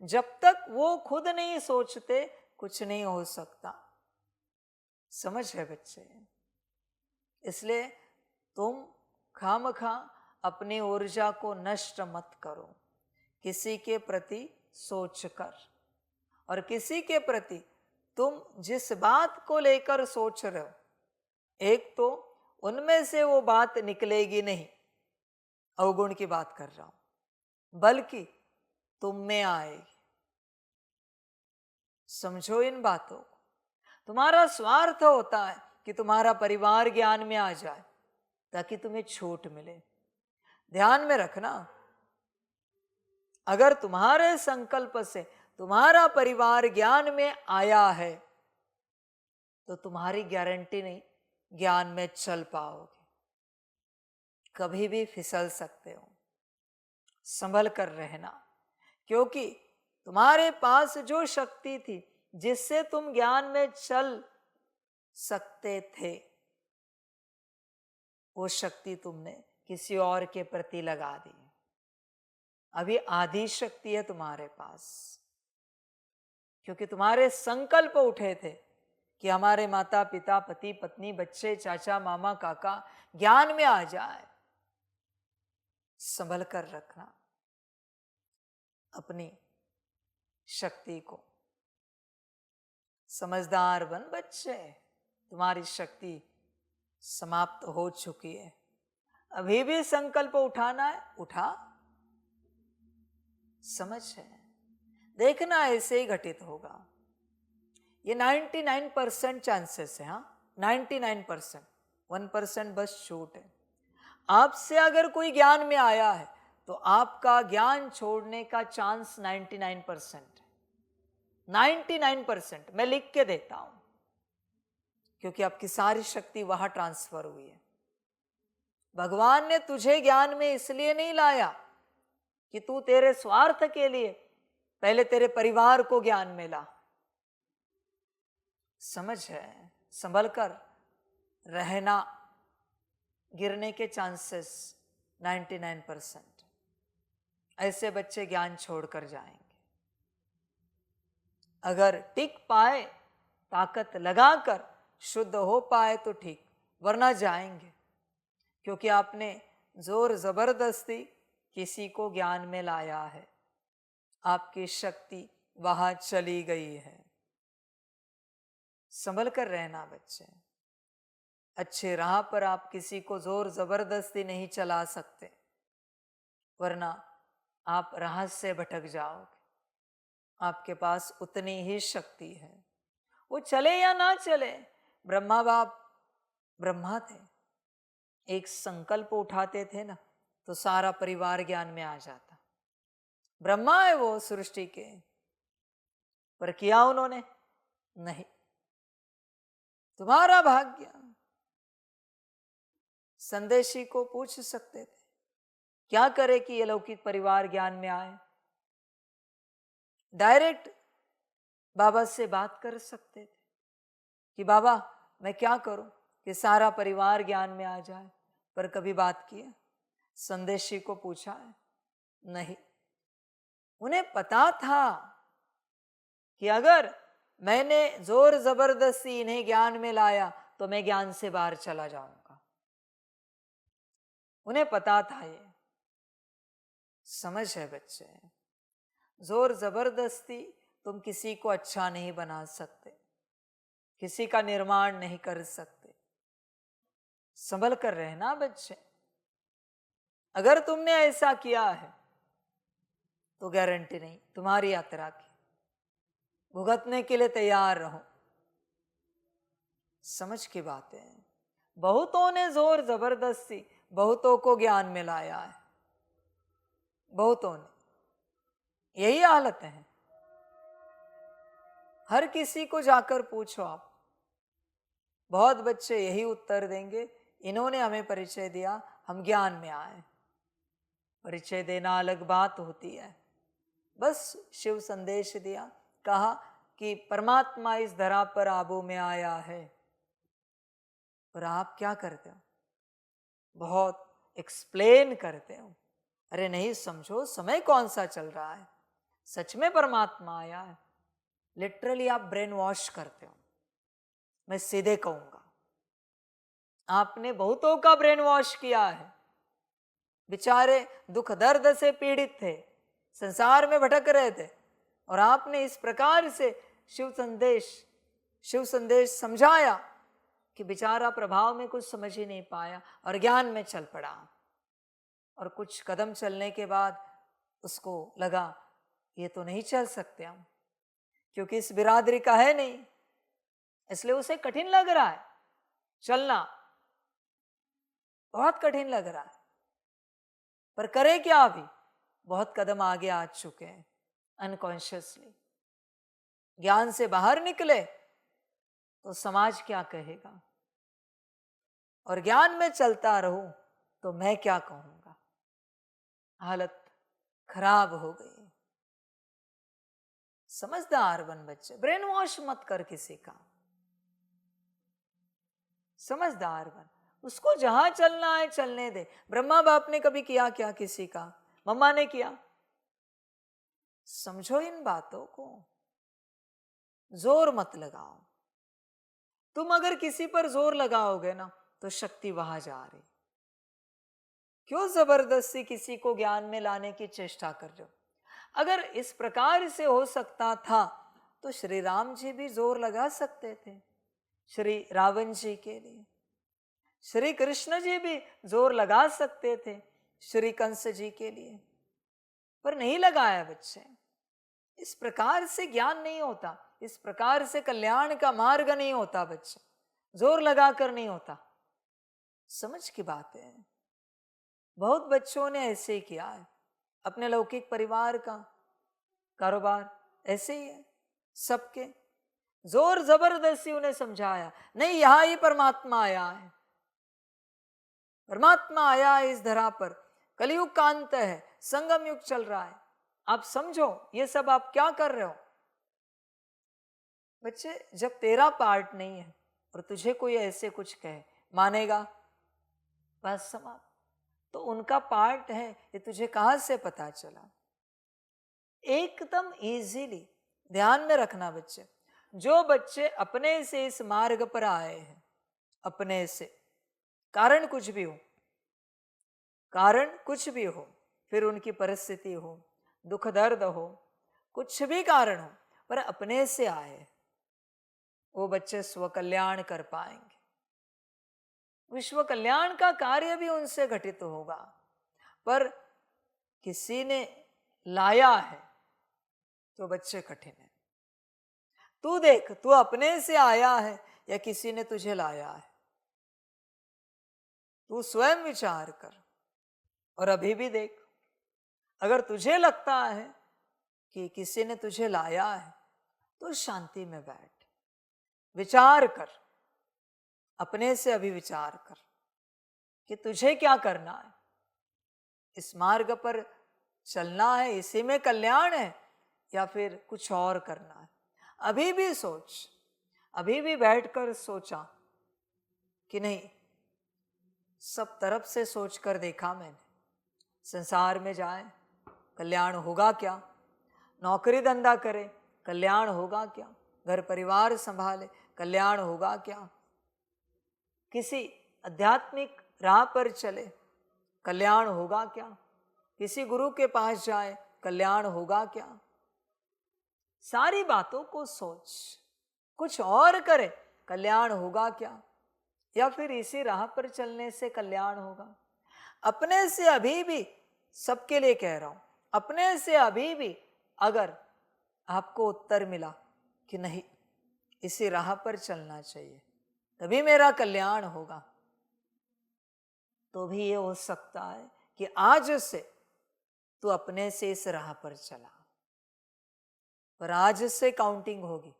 जब तक वो खुद नहीं सोचते कुछ नहीं हो सकता। समझ है बच्चे? इसलिए तुम खामखा अपनी ऊर्जा को नष्ट मत करो, किसी के प्रति सोचकर। और किसी के प्रति तुम जिस बात को लेकर सोच रहे हो, एक तो उनमें से वो बात निकलेगी नहीं, अवगुण की बात कर रहा हूं, बल्कि तुम में आएगी। समझो इन बातों को। तुम्हारा स्वार्थ होता है कि तुम्हारा परिवार ज्ञान में आ जाए ताकि तुम्हें छूट मिले। ध्यान में रखना, अगर तुम्हारे संकल्प से तुम्हारा परिवार ज्ञान में आया है तो तुम्हारी गारंटी नहीं ज्ञान में चल पाओगे, कभी भी फिसल सकते हो। संभल कर रहना, क्योंकि तुम्हारे पास जो शक्ति थी जिससे तुम ज्ञान में चल सकते थे, वो शक्ति तुमने किसी और के प्रति लगा दी। अभी आधी शक्ति है तुम्हारे पास, क्योंकि तुम्हारे संकल्प उठे थे कि हमारे माता पिता, पति पत्नी, बच्चे, चाचा मामा काका ज्ञान में आ जाए। संभल कर रखना अपनी शक्ति को। समझदार बन बच्चे, तुम्हारी शक्ति समाप्त हो चुकी है। अभी भी संकल्प उठाना है, उठा। समझ है? देखना ऐसे ही घटित होगा। ये 99% चांसेस है। हाँ, 99%, 1% बस छूट है। आपसे अगर कोई ज्ञान में आया है तो आपका ज्ञान छोड़ने का चांस 99% है। 99% मैं लिख के देता हूं, क्योंकि आपकी सारी शक्ति वहां ट्रांसफर हुई है। भगवान ने तुझे ज्ञान में इसलिए नहीं लाया कि तू तेरे स्वार्थ के लिए पहले तेरे परिवार को ज्ञान में ला। समझ है? संभल कर रहना, गिरने के चांसेस 99%। ऐसे बच्चे ज्ञान छोड़कर जाएंगे। अगर टिक पाए, ताकत लगाकर शुद्ध हो पाए तो ठीक, वरना जाएंगे, क्योंकि आपने जोर जबरदस्ती किसी को ज्ञान में लाया है। आपकी शक्ति वहां चली गई है। संभल कर रहना बच्चे। अच्छे राह पर आप किसी को जोर जबरदस्ती नहीं चला सकते, वरना आप राह से भटक जाओगे। आपके पास उतनी ही शक्ति है। वो चले या ना चले, ब्रह्मा बाप ब्रह्मा थे, एक संकल्प उठाते थे ना तो सारा परिवार ज्ञान में आ जाता। ब्रह्मा है वो सृष्टि के, पर किया उन्होंने नहीं। तुम्हारा भाग्य। संदेशी को पूछ सकते थे क्या करे कि ये लौकिक परिवार ज्ञान में आए। डायरेक्ट बाबा से बात कर सकते थे कि बाबा मैं क्या करूं कि सारा परिवार ज्ञान में आ जाए, पर कभी बात किया, संदेशी को पूछा है नहीं। उन्हें पता था कि अगर मैंने जोर जबरदस्ती इन्हें ज्ञान में लाया तो मैं ज्ञान से बाहर चला जाऊंगा। उन्हें पता था ये। समझ है बच्चे, जोर जबरदस्ती तुम किसी को अच्छा नहीं बना सकते, किसी का निर्माण नहीं कर सकते। संभल कर रहना बच्चे। अगर तुमने ऐसा किया है तो गारंटी नहीं तुम्हारी यात्रा की, भुगतने के लिए तैयार रहो। समझ की बात है। बहुतों ने जोर जबरदस्ती बहुतों को ज्ञान में लाया है, बहुतों ने। यही हालत है। हर किसी को जाकर पूछो आप, बहुत बच्चे यही उत्तर देंगे, इन्होंने हमें परिचय दिया, हम ज्ञान में आए। परिचय देना अलग बात होती है। बस शिव संदेश दिया, कहा कि परमात्मा इस धरा पर आबू में आया है। और आप क्या करते हो? बहुत एक्सप्लेन करते हो। अरे नहीं समझो, समय कौन सा चल रहा है, सच में परमात्मा आया है। लिटरली आप ब्रेन वॉश करते हो। मैं सीधे कहूंगा, आपने बहुतों का ब्रेन वॉश किया है। बेचारे दुख दर्द से पीड़ित थे, संसार में भटक रहे थे, और आपने इस प्रकार से शिव संदेश समझाया कि बेचारा प्रभाव में कुछ समझ ही नहीं पाया और ज्ञान में चल पड़ा। और कुछ कदम चलने के बाद उसको लगा ये तो नहीं चल सकते हम, क्योंकि इस बिरादरी का है नहीं, इसलिए उसे कठिन लग रहा है चलना, बहुत कठिन लग रहा है। पर करे क्या? अभी बहुत कदम आगे आ चुके हैं। अनकॉन्शियसली ज्ञान से बाहर निकले तो समाज क्या कहेगा, और ज्ञान में चलता रहूं तो मैं क्या कहूंगा। हालत खराब हो गई। समझदार बन बच्चे, ब्रेन वॉश मत कर किसी का। समझदार बन, उसको जहां चलना है चलने दे। ब्रह्मा बाप ने कभी किया क्या किसी का? मम्मा ने किया। समझो इन बातों को, जोर मत लगाओ। तुम अगर किसी पर जोर लगाओगे ना तो शक्ति वहां जा रही। क्यों जबरदस्ती किसी को ज्ञान में लाने की चेष्टा कर रहे हो? अगर इस प्रकार से हो सकता था तो श्री राम जी भी जोर लगा सकते थे श्री रावण जी के लिए। श्री कृष्ण जी भी जोर लगा सकते थे श्री कंस जी के लिए, पर नहीं लगाया बच्चे। इस प्रकार से ज्ञान नहीं होता, इस प्रकार से कल्याण का मार्ग नहीं होता बच्चे, जोर लगाकर नहीं होता। समझ की बात है। बहुत बच्चों ने ऐसे ही किया है। अपने लौकिक परिवार का कारोबार ऐसे ही है सबके। जोर जबरदस्ती उन्हें समझाया, नहीं यहां ही परमात्मा आया है, परमात्मा आया है इस धरा पर, कलयुग का अंत है, संगम युग चल रहा है, आप समझो ये सब आप क्या कर रहे हो। बच्चे जब तेरा पार्ट नहीं है और तुझे कोई ऐसे कुछ कहे, मानेगा? बस समाप्त। तो उनका पार्ट है ये तुझे कहां से पता चला? एकदम इजीली ध्यान में रखना बच्चे। जो बच्चे अपने से इस मार्ग पर आए हैं, अपने से, कारण कुछ भी हो, कारण कुछ भी हो, फिर उनकी परिस्थिति हो, दुख दर्द हो, कुछ भी कारण हो, पर अपने से आए, वो बच्चे स्व कल्याण कर पाएंगे। विश्व कल्याण का कार्य भी उनसे घटित होगा। पर किसी ने लाया है तो बच्चे कठिन है। तू देख, तू अपने से आया है या किसी ने तुझे लाया है? तू स्वयं विचार कर। और अभी भी देख, अगर तुझे लगता है कि किसी ने तुझे लाया है तो शांति में बैठ, विचार कर, अपने से अभी विचार कर कि तुझे क्या करना है। इस मार्ग पर चलना है, इसी में कल्याण है, या फिर कुछ और करना है? अभी भी सोच। अभी भी बैठकर सोचा कि नहीं, सब तरफ से सोचकर देखा मैंने, संसार में जाए कल्याण होगा क्या, नौकरी धंधा करे कल्याण होगा क्या, घर परिवार संभाले कल्याण होगा क्या, किसी आध्यात्मिक राह पर चले कल्याण होगा क्या, किसी गुरु के पास जाए कल्याण होगा क्या? सारी बातों को सोच, कुछ और करे कल्याण होगा क्या, या फिर इसी राह पर चलने से कल्याण होगा? अपने से अभी भी, सबके लिए कह रहा हूं, अपने से अभी भी अगर आपको उत्तर मिला कि नहीं, इसी राह पर चलना चाहिए तभी मेरा कल्याण होगा, तो भी ये हो सकता है कि आज से तू अपने से इस राह पर चला, पर आज से काउंटिंग होगी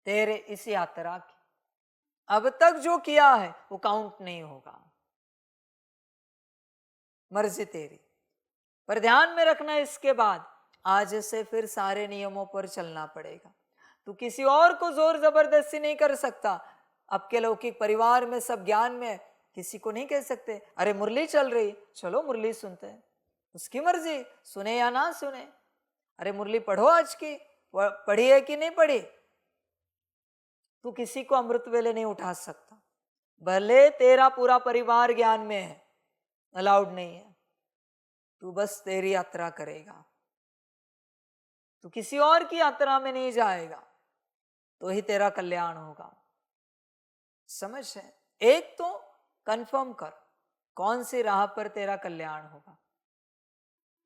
तेरे इस यात्रा की। अब तक जो किया है वो काउंट नहीं होगा, मर्जी तेरी। पर ध्यान में रखना, इसके बाद आज से फिर सारे नियमों पर चलना पड़ेगा। तू किसी और को जोर जबरदस्ती नहीं कर सकता। आपके लौकिक परिवार में सब ज्ञान में किसी को नहीं कह सकते अरे मुरली चल रही, चलो मुरली सुनते हैं, उसकी मर्जी, सुने या ना सुने। अरे मुरली पढ़ो, आज की पढ़ी है कि नहीं पढ़ी। तू किसी को अमृत वेले नहीं उठा सकता, भले तेरा पूरा परिवार ज्ञान में है, अलाउड नहीं है। तू बस तेरी यात्रा करेगा, तू किसी और की यात्रा में नहीं जाएगा, तो ही तेरा कल्याण होगा। समझ है? एक तो कंफर्म कर कौन सी राह पर तेरा कल्याण होगा।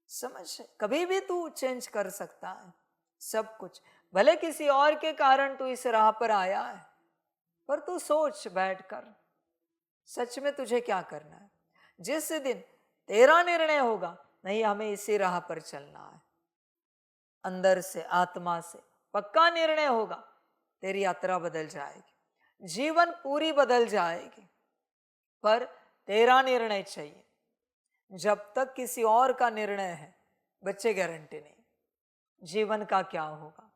समझ है? कभी भी तू चेंज कर सकता है सब कुछ, भले किसी और के कारण तू इस राह पर आया है, पर तू सोच बैठकर सच में तुझे क्या करना है। जिस दिन तेरा निर्णय होगा नहीं हमें इसी राह पर चलना है, अंदर से आत्मा से पक्का निर्णय होगा, तेरी यात्रा बदल जाएगी, जीवन पूरी बदल जाएगी। पर तेरा निर्णय चाहिए। जब तक किसी और का निर्णय है बच्चे, गारंटी नहीं जीवन का क्या होगा,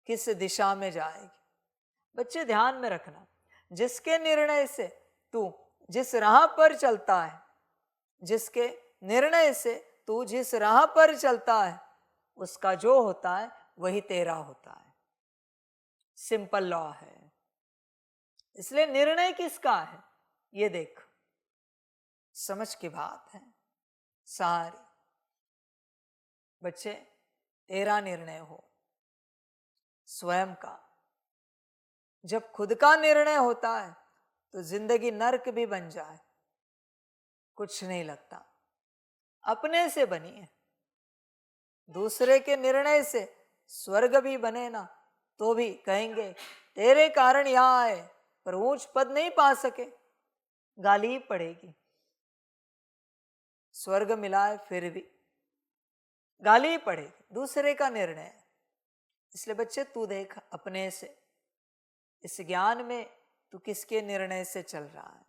किस दिशा में जाएगी। बच्चे ध्यान में रखना, जिसके निर्णय से तू जिस राह पर चलता है, जिसके निर्णय से तू जिस राह पर चलता है, उसका जो होता है वही तेरा होता है। सिंपल लॉ है। इसलिए निर्णय किसका है ये देख, समझ की बात है सारी। बच्चे तेरा निर्णय हो स्वयं का। जब खुद का निर्णय होता है तो जिंदगी नर्क भी बन जाए कुछ नहीं लगता, अपने से बनी है। दूसरे के निर्णय से स्वर्ग भी बने ना तो भी कहेंगे तेरे कारण यहां आए, पर ऊंच पद नहीं पा सके, गाली ही पड़ेगी। स्वर्ग मिला है फिर भी गाली ही पड़ेगी, दूसरे का निर्णय है। इसलिए बच्चे तू देख अपने से, इस ज्ञान में तू किसके निर्णय से चल रहा है।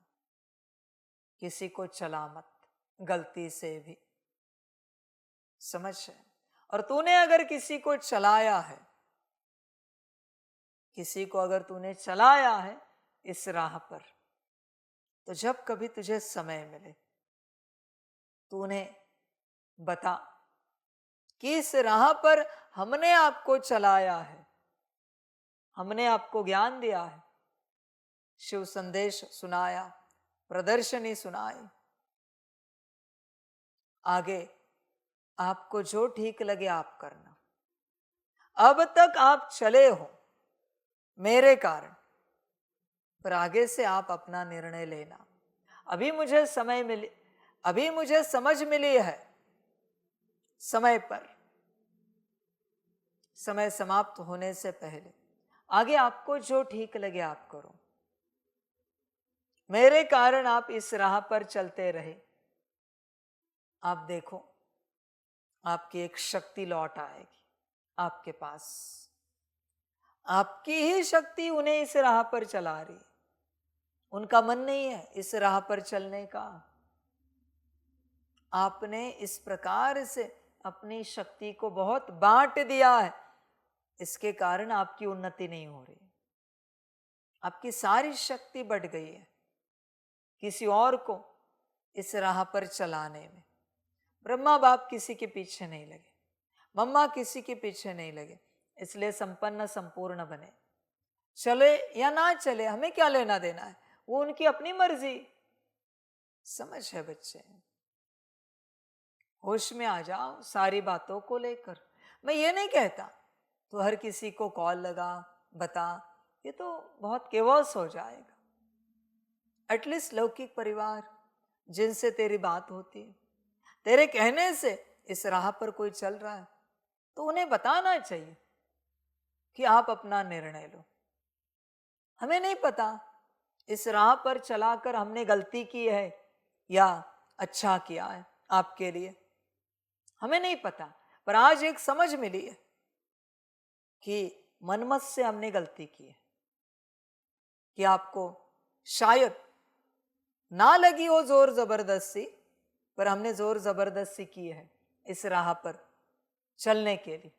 किसी को चला मत गलती से भी, समझ है? और तूने अगर किसी को चलाया है, किसी को अगर तूने चलाया है इस राह पर, तो जब कभी तुझे समय मिले तूने बता कि इस राह पर हमने आपको चलाया है, हमने आपको ज्ञान दिया है, शिव संदेश सुनाया, प्रदर्शनी सुनाई, आगे आपको जो ठीक लगे आप करना। अब तक आप चले हो मेरे कारण, पर आगे से आप अपना निर्णय लेना। अभी मुझे समय मिले, अभी मुझे समझ मिली है समय पर, समय समाप्त होने से पहले आगे आपको जो ठीक लगे आप करो। मेरे कारण आप इस राह पर चलते रहे, आप देखो आपकी एक शक्ति लौट आएगी आपके पास। आपकी ही शक्ति उन्हें इस राह पर चला रही, उनका मन नहीं है इस राह पर चलने का। आपने इस प्रकार से अपनी शक्ति को बहुत बांट दिया है, इसके कारण आपकी उन्नति नहीं हो रही। आपकी सारी शक्ति बढ़ गई है किसी और को इस राह पर चलाने में। ब्रह्मा बाप किसी के पीछे नहीं लगे, मम्मा किसी के पीछे नहीं लगे, इसलिए संपन्न संपूर्ण बने। चले या ना चले हमें क्या लेना देना है, वो उनकी अपनी मर्जी। समझ है बच्चे? होश में आ जाओ सारी बातों को लेकर। मैं ये नहीं कहता तो हर किसी को कॉल लगा बता, ये तो बहुत केवस हो जाएगा। एटलीस्ट लौकिक परिवार जिनसे तेरी बात होती है, तेरे कहने से इस राह पर कोई चल रहा है, तो उन्हें बताना चाहिए कि आप अपना निर्णय लो। हमें नहीं पता इस राह पर चलाकर हमने गलती की है या अच्छा किया है आपके लिए, हमें नहीं पता। पर आज एक समझ मिली है कि मनमत से हमने गलती की है, कि आपको शायद ना लगी हो जोर जबरदस्ती, पर हमने जोर जबरदस्ती की है इस राह पर चलने के लिए।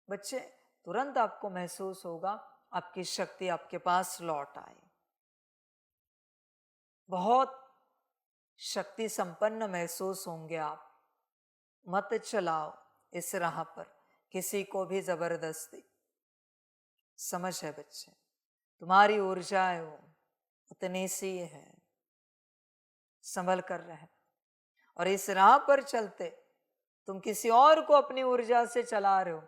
बच्चे तुरंत आपको महसूस होगा आपकी शक्ति आपके पास लौट आई, बहुत शक्ति संपन्न महसूस होंगे आप। मत चलाओ इस राह पर किसी को भी जबरदस्ती। समझ है बच्चे? तुम्हारी ऊर्जा है वो उतनी सी है, संभल कर रहे। और इस राह पर चलते तुम किसी और को अपनी ऊर्जा से चला रहे हो,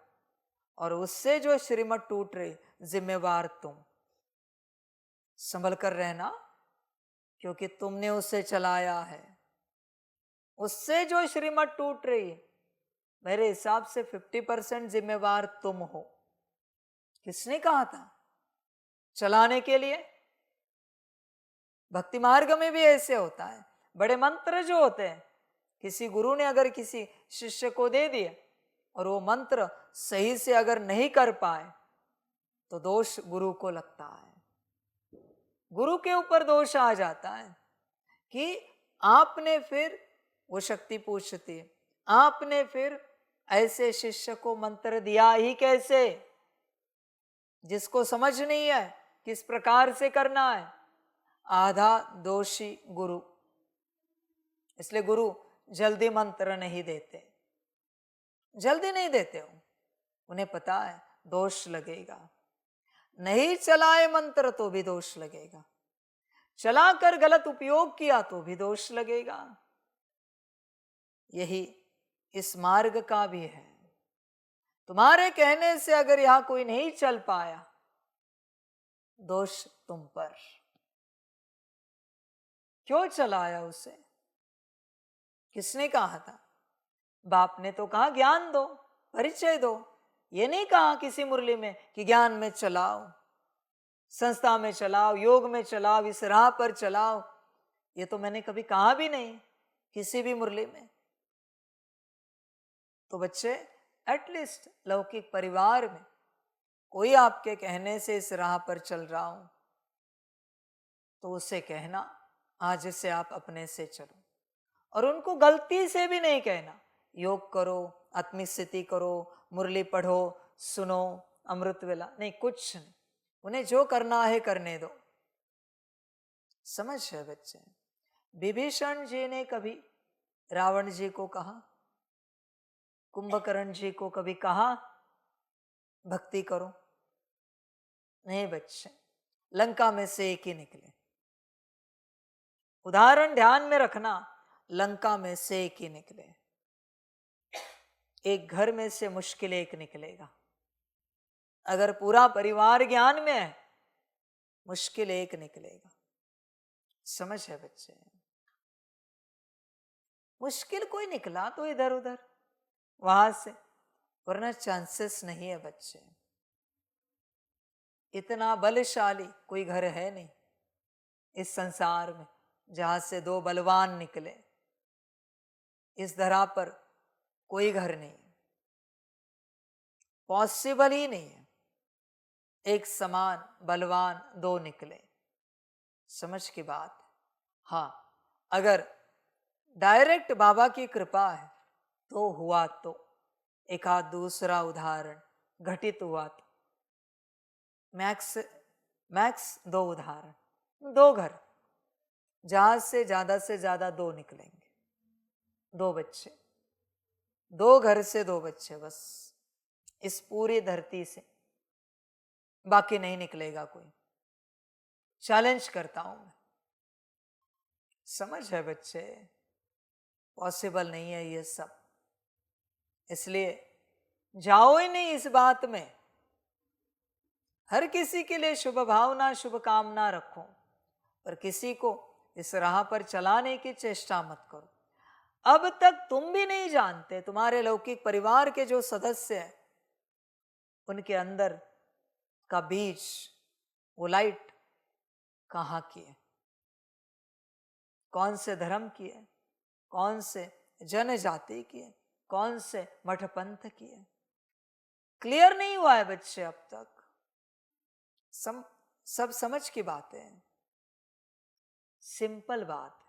और उससे जो श्रीमत टूट रही जिम्मेवार तुम। संभल कर रहना, क्योंकि तुमने उसे चलाया है। उससे जो श्रीमत टूट रही मेरे हिसाब से 50% जिम्मेवार तुम हो। किसने कहा था चलाने के लिए? भक्ति मार्ग में भी ऐसे होता है। बड़े मंत्र जो होते हैं, किसी गुरु ने अगर किसी शिष्य को दे दिए और वो मंत्र सही से अगर नहीं कर पाए तो दोष गुरु को लगता है, गुरु के ऊपर दोष आ जाता है कि आपने फिर, वो शक्ति पूछती है, आपने फिर ऐसे शिष्य को मंत्र दिया ही कैसे जिसको समझ नहीं है किस प्रकार से करना है। आधा दोषी गुरु। इसलिए गुरु जल्दी मंत्र नहीं देते, जल्दी नहीं देते हो, उन्हें पता है दोष लगेगा। नहीं चलाए मंत्र तो भी दोष लगेगा, चलाकर गलत उपयोग किया तो भी दोष लगेगा। यही इस मार्ग का भी है। तुम्हारे कहने से अगर यहां कोई नहीं चल पाया, दोष तुम पर। क्यों चलाया उसे? किसने कहा था? बाप ने तो कहा ज्ञान दो, परिचय दो। ये नहीं कहा किसी मुरली में कि ज्ञान में चलाओ, संस्था में चलाओ, योग में चलाओ, इस राह पर चलाओ। ये तो मैंने कभी कहा भी नहीं किसी भी मुरली में। तो बच्चे एटलीस्ट लौकिक परिवार में कोई आपके कहने से इस राह पर चल रहा हो तो उसे कहना आज से आप अपने से चलो, और उनको गलती से भी नहीं कहना योग करो, आत्मिक स्थिति करो, मुरली पढ़ो, सुनो, अमृत वेला, नहीं, कुछ नहीं। उन्हें जो करना है करने दो। समझ है बच्चे? विभीषण जी ने कभी रावण जी को कहा, कुंभकर्ण जी को कभी कहा भक्ति करो? नहीं बच्चे, लंका में से एक ही निकले। उदाहरण ध्यान में रखना, लंका में से एक ही निकले। एक घर में से मुश्किल एक निकलेगा। अगर पूरा परिवार ज्ञान में है, मुश्किल एक निकलेगा। समझ है बच्चे? मुश्किल कोई निकला तो इधर उधर, वहां से वरना चांसेस नहीं है बच्चे। इतना बलशाली कोई घर है नहीं इस संसार में जहां से दो बलवान निकले। इस धरा पर कोई घर नहीं है, पॉसिबल ही नहीं है एक समान बलवान दो निकले। समझ की बात। हाँ, अगर डायरेक्ट बाबा की कृपा है तो हुआ, तो एक आध दूसरा उदाहरण घटित हुआ तो मैक्स दो उदाहरण, दो घर जहां से ज्यादा दो निकलेंगे, दो बच्चे, दो घर से दो बच्चे बस इस पूरी धरती से, बाकी नहीं निकलेगा कोई। चैलेंज करता हूं मैं। समझ है बच्चे? पॉसिबल नहीं है ये सब, इसलिए जाओ ही नहीं इस बात में। हर किसी के लिए शुभ भावना शुभ कामना रखो, पर किसी को इस राह पर चलाने की चेष्टा मत करो। अब तक तुम भी नहीं जानते, तुम्हारे लौकिक परिवार के जो सदस्य हैं उनके अंदर का बीज, वो लाइट कहाँ की है, कौन से धर्म की है, कौन से जनजाति की है, कौन से मठ पंथ की है, क्लियर नहीं हुआ है बच्चे अब तक। सब समझ की बातें हैं, सिंपल बात है।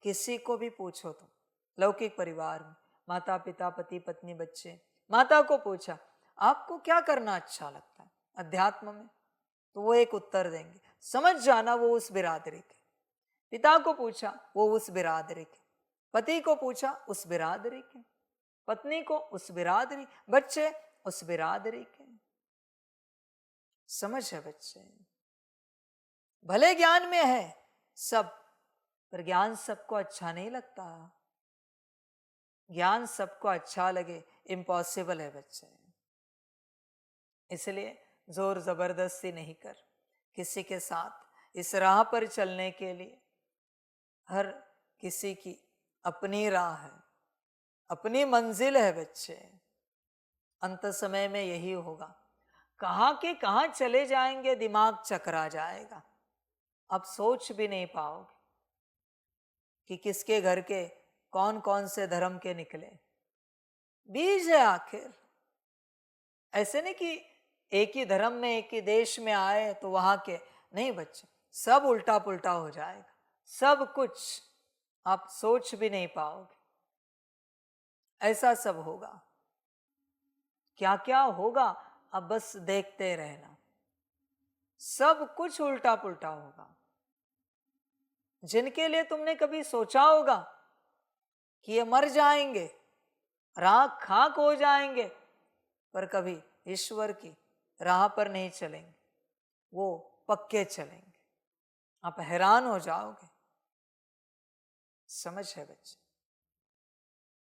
किसी को भी पूछो तुम लौकिक परिवार में, माता पिता पति पत्नी बच्चे, माता को पूछा आपको क्या करना अच्छा लगता है अध्यात्म में, तो वो एक उत्तर देंगे, समझ जाना वो उस बिरादरी के। पिता को पूछा वो उस बिरादरी के, पति को पूछा उस बिरादरी के, पत्नी को उस बिरादरी, बच्चे उस बिरादरी के। समझ है बच्चे? भले ज्ञान में है सब, पर ज्ञान सबको अच्छा नहीं लगता। ज्ञान सबको अच्छा लगे इम्पॉसिबल है बच्चे। इसलिए जोर जबरदस्ती नहीं कर किसी के साथ इस राह पर चलने के लिए। हर किसी की अपनी राह है, अपनी मंजिल है बच्चे। अंत समय में यही होगा, कहाँ के कहाँ चले जाएंगे दिमाग चकरा जाएगा। अब सोच भी नहीं पाओगे कि किसके घर के कौन कौन से धर्म के निकले। बीज है आखिर, ऐसे नहीं कि एक ही धर्म में एक ही देश में आए तो वहां के नहीं बच्चे, सब उल्टा पुल्टा हो जाएगा, सब कुछ आप सोच भी नहीं पाओगे। ऐसा सब होगा, क्या क्या होगा अब बस देखते रहना। सब कुछ उल्टा पुल्टा होगा। जिनके लिए तुमने कभी सोचा होगा कि ये मर जाएंगे, राख खाक हो जाएंगे, पर कभी ईश्वर की राह पर नहीं चलेंगे, वो पक्के चलेंगे। आप हैरान हो जाओगे। समझ है बच्चे?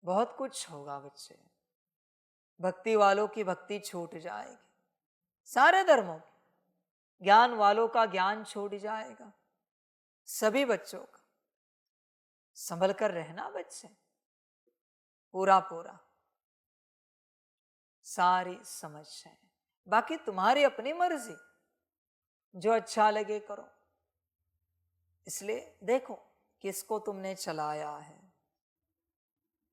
बहुत कुछ होगा बच्चे। भक्ति वालों की भक्ति छूट जाएगी, सारे धर्मों की, ज्ञान वालों का ज्ञान छूट जाएगा, सभी बच्चों का। संभल कर रहना बच्चे, पूरा पूरा सारी समझ है। बाकी तुम्हारी अपनी मर्जी, जो अच्छा लगे करो। इसलिए देखो किसको तुमने चलाया है,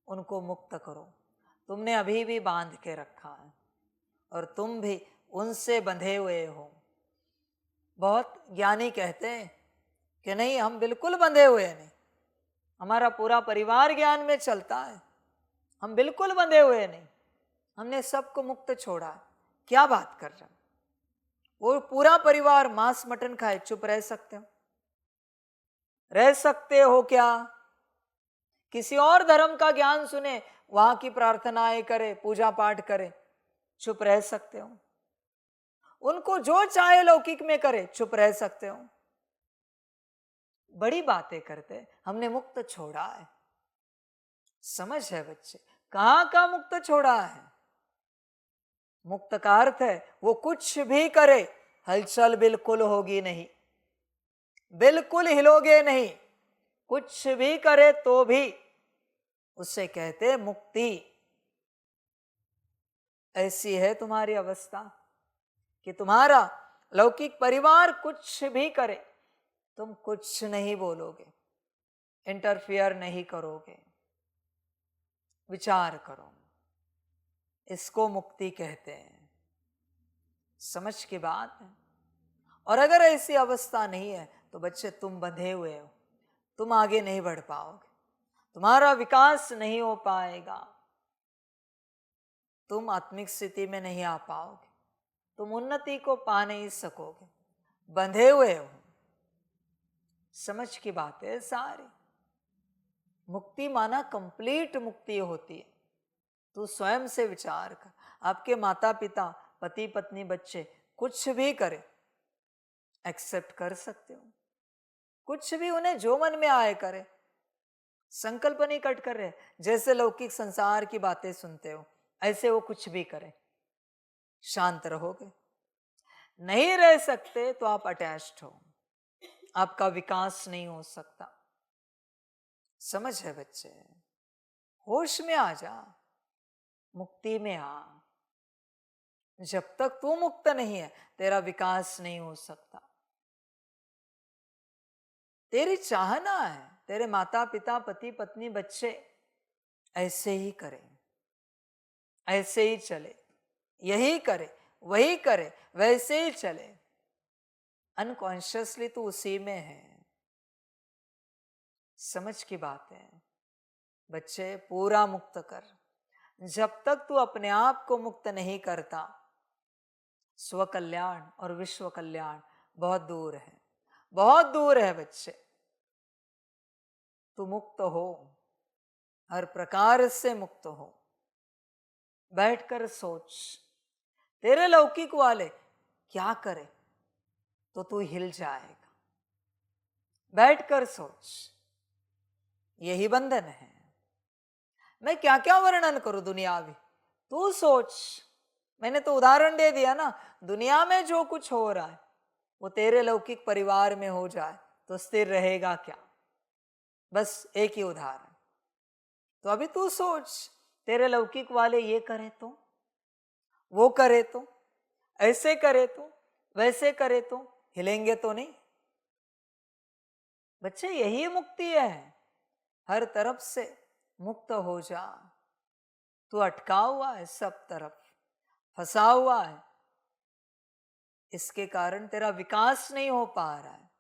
उनको मुक्त करो। तुमने अभी भी बांध के रखा है और तुम भी उनसे बंधे हुए हो। बहुत ज्ञानी कहते हैं कि नहीं, हम बिल्कुल बंधे हुए नहीं, हमारा पूरा परिवार ज्ञान में चलता है, हम बिल्कुल बंधे हुए नहीं, हमने सबको मुक्त छोड़ा है। क्या बात कर रहे हो? वो पूरा परिवार मांस मटन खाए, चुप रह सकते हो? रह सकते हो क्या? किसी और धर्म का ज्ञान सुने, वहां की प्रार्थनाएं करे, पूजा पाठ करे, चुप रह सकते हो? उनको जो चाहे लौकिक में करे, चुप रह सकते हो? बड़ी बातें करते, हमने मुक्त छोड़ा है। समझ है बच्चे? कहां का मुक्त छोड़ा है? मुक्त का अर्थ है वो कुछ भी करे, हलचल बिल्कुल होगी नहीं, बिल्कुल हिलोगे नहीं, कुछ भी करे तो भी उसे कहते मुक्ति। ऐसी है तुम्हारी अवस्था कि तुम्हारा लौकिक परिवार कुछ भी करे, तुम कुछ नहीं बोलोगे, इंटरफियर नहीं करोगे। विचार करो, इसको मुक्ति कहते हैं। समझ की बात है। और अगर ऐसी अवस्था नहीं है तो बच्चे तुम बंधे हुए हो, तुम आगे नहीं बढ़ पाओगे, तुम्हारा विकास नहीं हो पाएगा, तुम आत्मिक स्थिति में नहीं आ पाओगे, तुम उन्नति को पा नहीं सकोगे, बंधे हुए हो। समझ की बात है सारी। मुक्ति माना कंप्लीट मुक्ति होती है। तू स्वयं से विचार कर, आपके माता पिता, पति पत्नी, बच्चे कुछ भी करे, एक्सेप्ट कर सकते हो, कुछ भी उन्हें जो मन में आए करे, संकल्प नहीं कट कर रहे। जैसे लौकिक संसार की बातें सुनते हो ऐसे वो कुछ भी करे, शांत रहोगे। नहीं रह सकते तो आप अटैच्ड हो, आपका विकास नहीं हो सकता। समझ है बच्चे? होश में आ जा, मुक्ति में आ। जब तक तू मुक्त नहीं है तेरा विकास नहीं हो सकता। तेरी चाहना है तेरे माता पिता, पति पत्नी, बच्चे ऐसे ही करें, ऐसे ही चले, यही करे, वही करे, वैसे ही चले। अनकॉन्शियसली तू उसी में है। समझ की बात है बच्चे, पूरा मुक्त कर। जब तक तू अपने आप को मुक्त नहीं करता, स्व कल्याण और विश्व कल्याण बहुत दूर है, बहुत दूर है बच्चे। तू मुक्त हो, हर प्रकार से मुक्त हो। बैठकर सोच, तेरे लौकिक वाले क्या करे तो तू हिल जाएगा। बैठकर सोच, यही बंधन है। मैं क्या क्या वर्णन करूं दुनियावी, तू सोच। मैंने तो उदाहरण दे दिया ना, दुनिया में जो कुछ हो रहा है वो तेरे लौकिक परिवार में हो जाए तो स्थिर रहेगा क्या? बस एक ही उदाहरण। तो अभी तू सोच, तेरे लौकिक वाले ये करे तो, वो करे तो, ऐसे करे तो, वैसे करे तो, हिलेंगे तो नहीं? बच्चे यही मुक्ति है। हर तरफ से मुक्त हो जा। तू अटका हुआ है, सब तरफ फंसा हुआ है, इसके कारण तेरा विकास नहीं हो पा रहा है।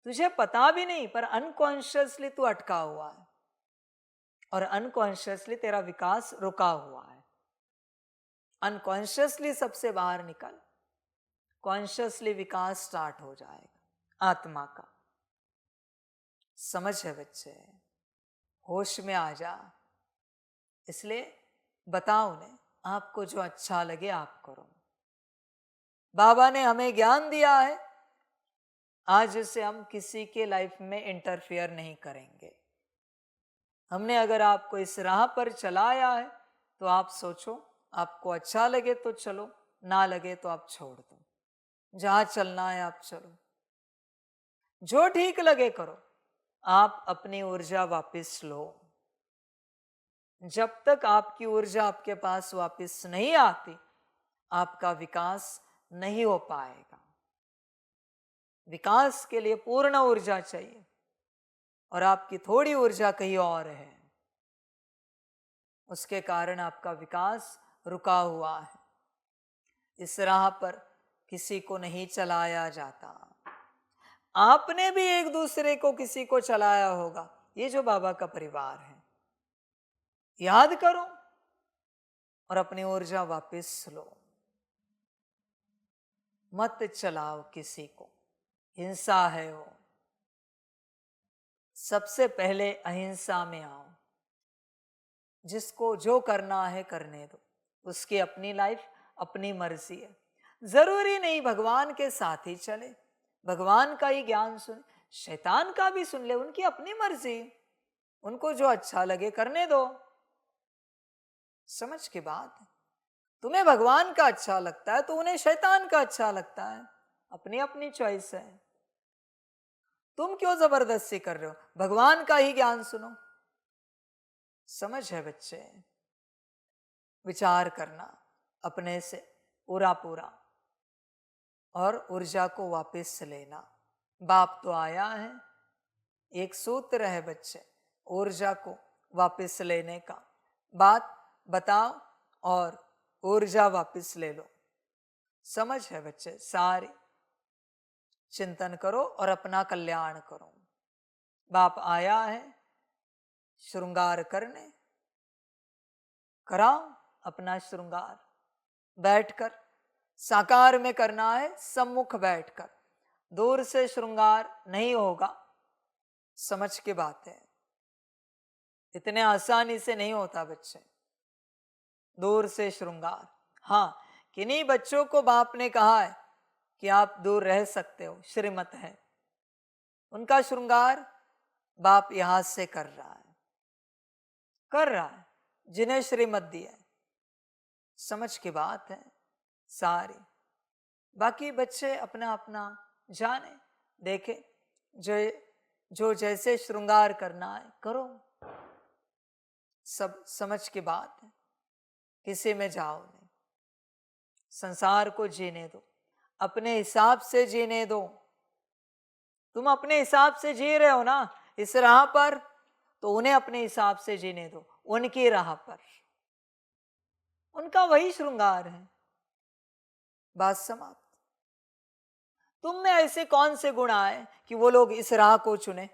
तुझे पता भी नहीं पर अनकॉन्शियसली तू अटका हुआ है और अनकॉन्शियसली तेरा विकास रुका हुआ है। अनकॉन्शियसली सबसे बाहर निकल, कॉन्शियसली विकास स्टार्ट हो जाएगा आत्मा का। समझ है बच्चे? होश में आ जा। इसलिए बताओ उन्हें, आपको जो अच्छा लगे आप करो। बाबा ने हमें ज्ञान दिया है, आज से हम किसी के लाइफ में इंटरफियर नहीं करेंगे। हमने अगर आपको इस राह पर चलाया है तो आप सोचो, आपको अच्छा लगे तो चलो, ना लगे तो आप छोड़ दो। जहां चलना है आप चलो, जो ठीक लगे करो। आप अपनी ऊर्जा वापस लो। जब तक आपकी ऊर्जा आपके पास वापस नहीं आती, आपका विकास नहीं हो पाएगा। विकास के लिए पूर्ण ऊर्जा चाहिए और आपकी थोड़ी ऊर्जा कहीं और है, उसके कारण आपका विकास रुका हुआ है। इस राह पर किसी को नहीं चलाया जाता। आपने भी एक दूसरे को, किसी को चलाया होगा। ये जो बाबा का परिवार है, याद करो और अपनी ऊर्जा वापस लो। मत चलाओ किसी को, हिंसा है वो। सबसे पहले अहिंसा में आओ। जिसको जो करना है करने दो, उसकी अपनी लाइफ, अपनी मर्जी है। जरूरी नहीं भगवान के साथ ही चले, भगवान का ही ज्ञान सुने, शैतान का भी सुन ले, उनकी अपनी मर्जी, उनको जो अच्छा लगे करने दो। समझ की बात है? तुम्हें भगवान का अच्छा लगता है तो उन्हें शैतान का अच्छा लगता है, अपनी अपनी चॉइस है। तुम क्यों जबरदस्ती कर रहे हो? भगवान का ही ज्ञान सुनो। समझ है बच्चे? विचार करना अपने से पूरा पूरा और ऊर्जा को वापस लेना। बाप तो आया है, एक सूत्र है बच्चे ऊर्जा को वापस लेने का। बात बताओ और ऊर्जा वापस ले लो। समझ है बच्चे? सारी चिंतन करो और अपना कल्याण करो। बाप आया है श्रृंगार करने, कराओ अपना श्रृंगार बैठकर। साकार में करना है, सम्मुख बैठकर। दूर से श्रृंगार नहीं होगा, समझ की बात है। इतने आसानी से नहीं होता बच्चे, दूर से श्रृंगार। हाँ, किन्हीं बच्चों को बाप ने कहा है कि आप दूर रह सकते हो, श्रीमत है, उनका श्रृंगार बाप यहां से कर रहा है जिन्हें श्रीमत दी है। समझ की बात है सारी। बाकी बच्चे अपना अपना जाने, देखे जो जैसे श्रृंगार करना है करो। सब समझ की बात है, किसी में जाओ नहीं। संसार को जीने दो, अपने हिसाब से जीने दो। तुम अपने हिसाब से जी रहे हो ना इस राह पर, तो उन्हें अपने हिसाब से जीने दो, उनकी राह पर। उनका वही श्रृंगार है, बात समाप्त। तुम में ऐसे कौन से गुण आए कि वो लोग इस राह को चुने?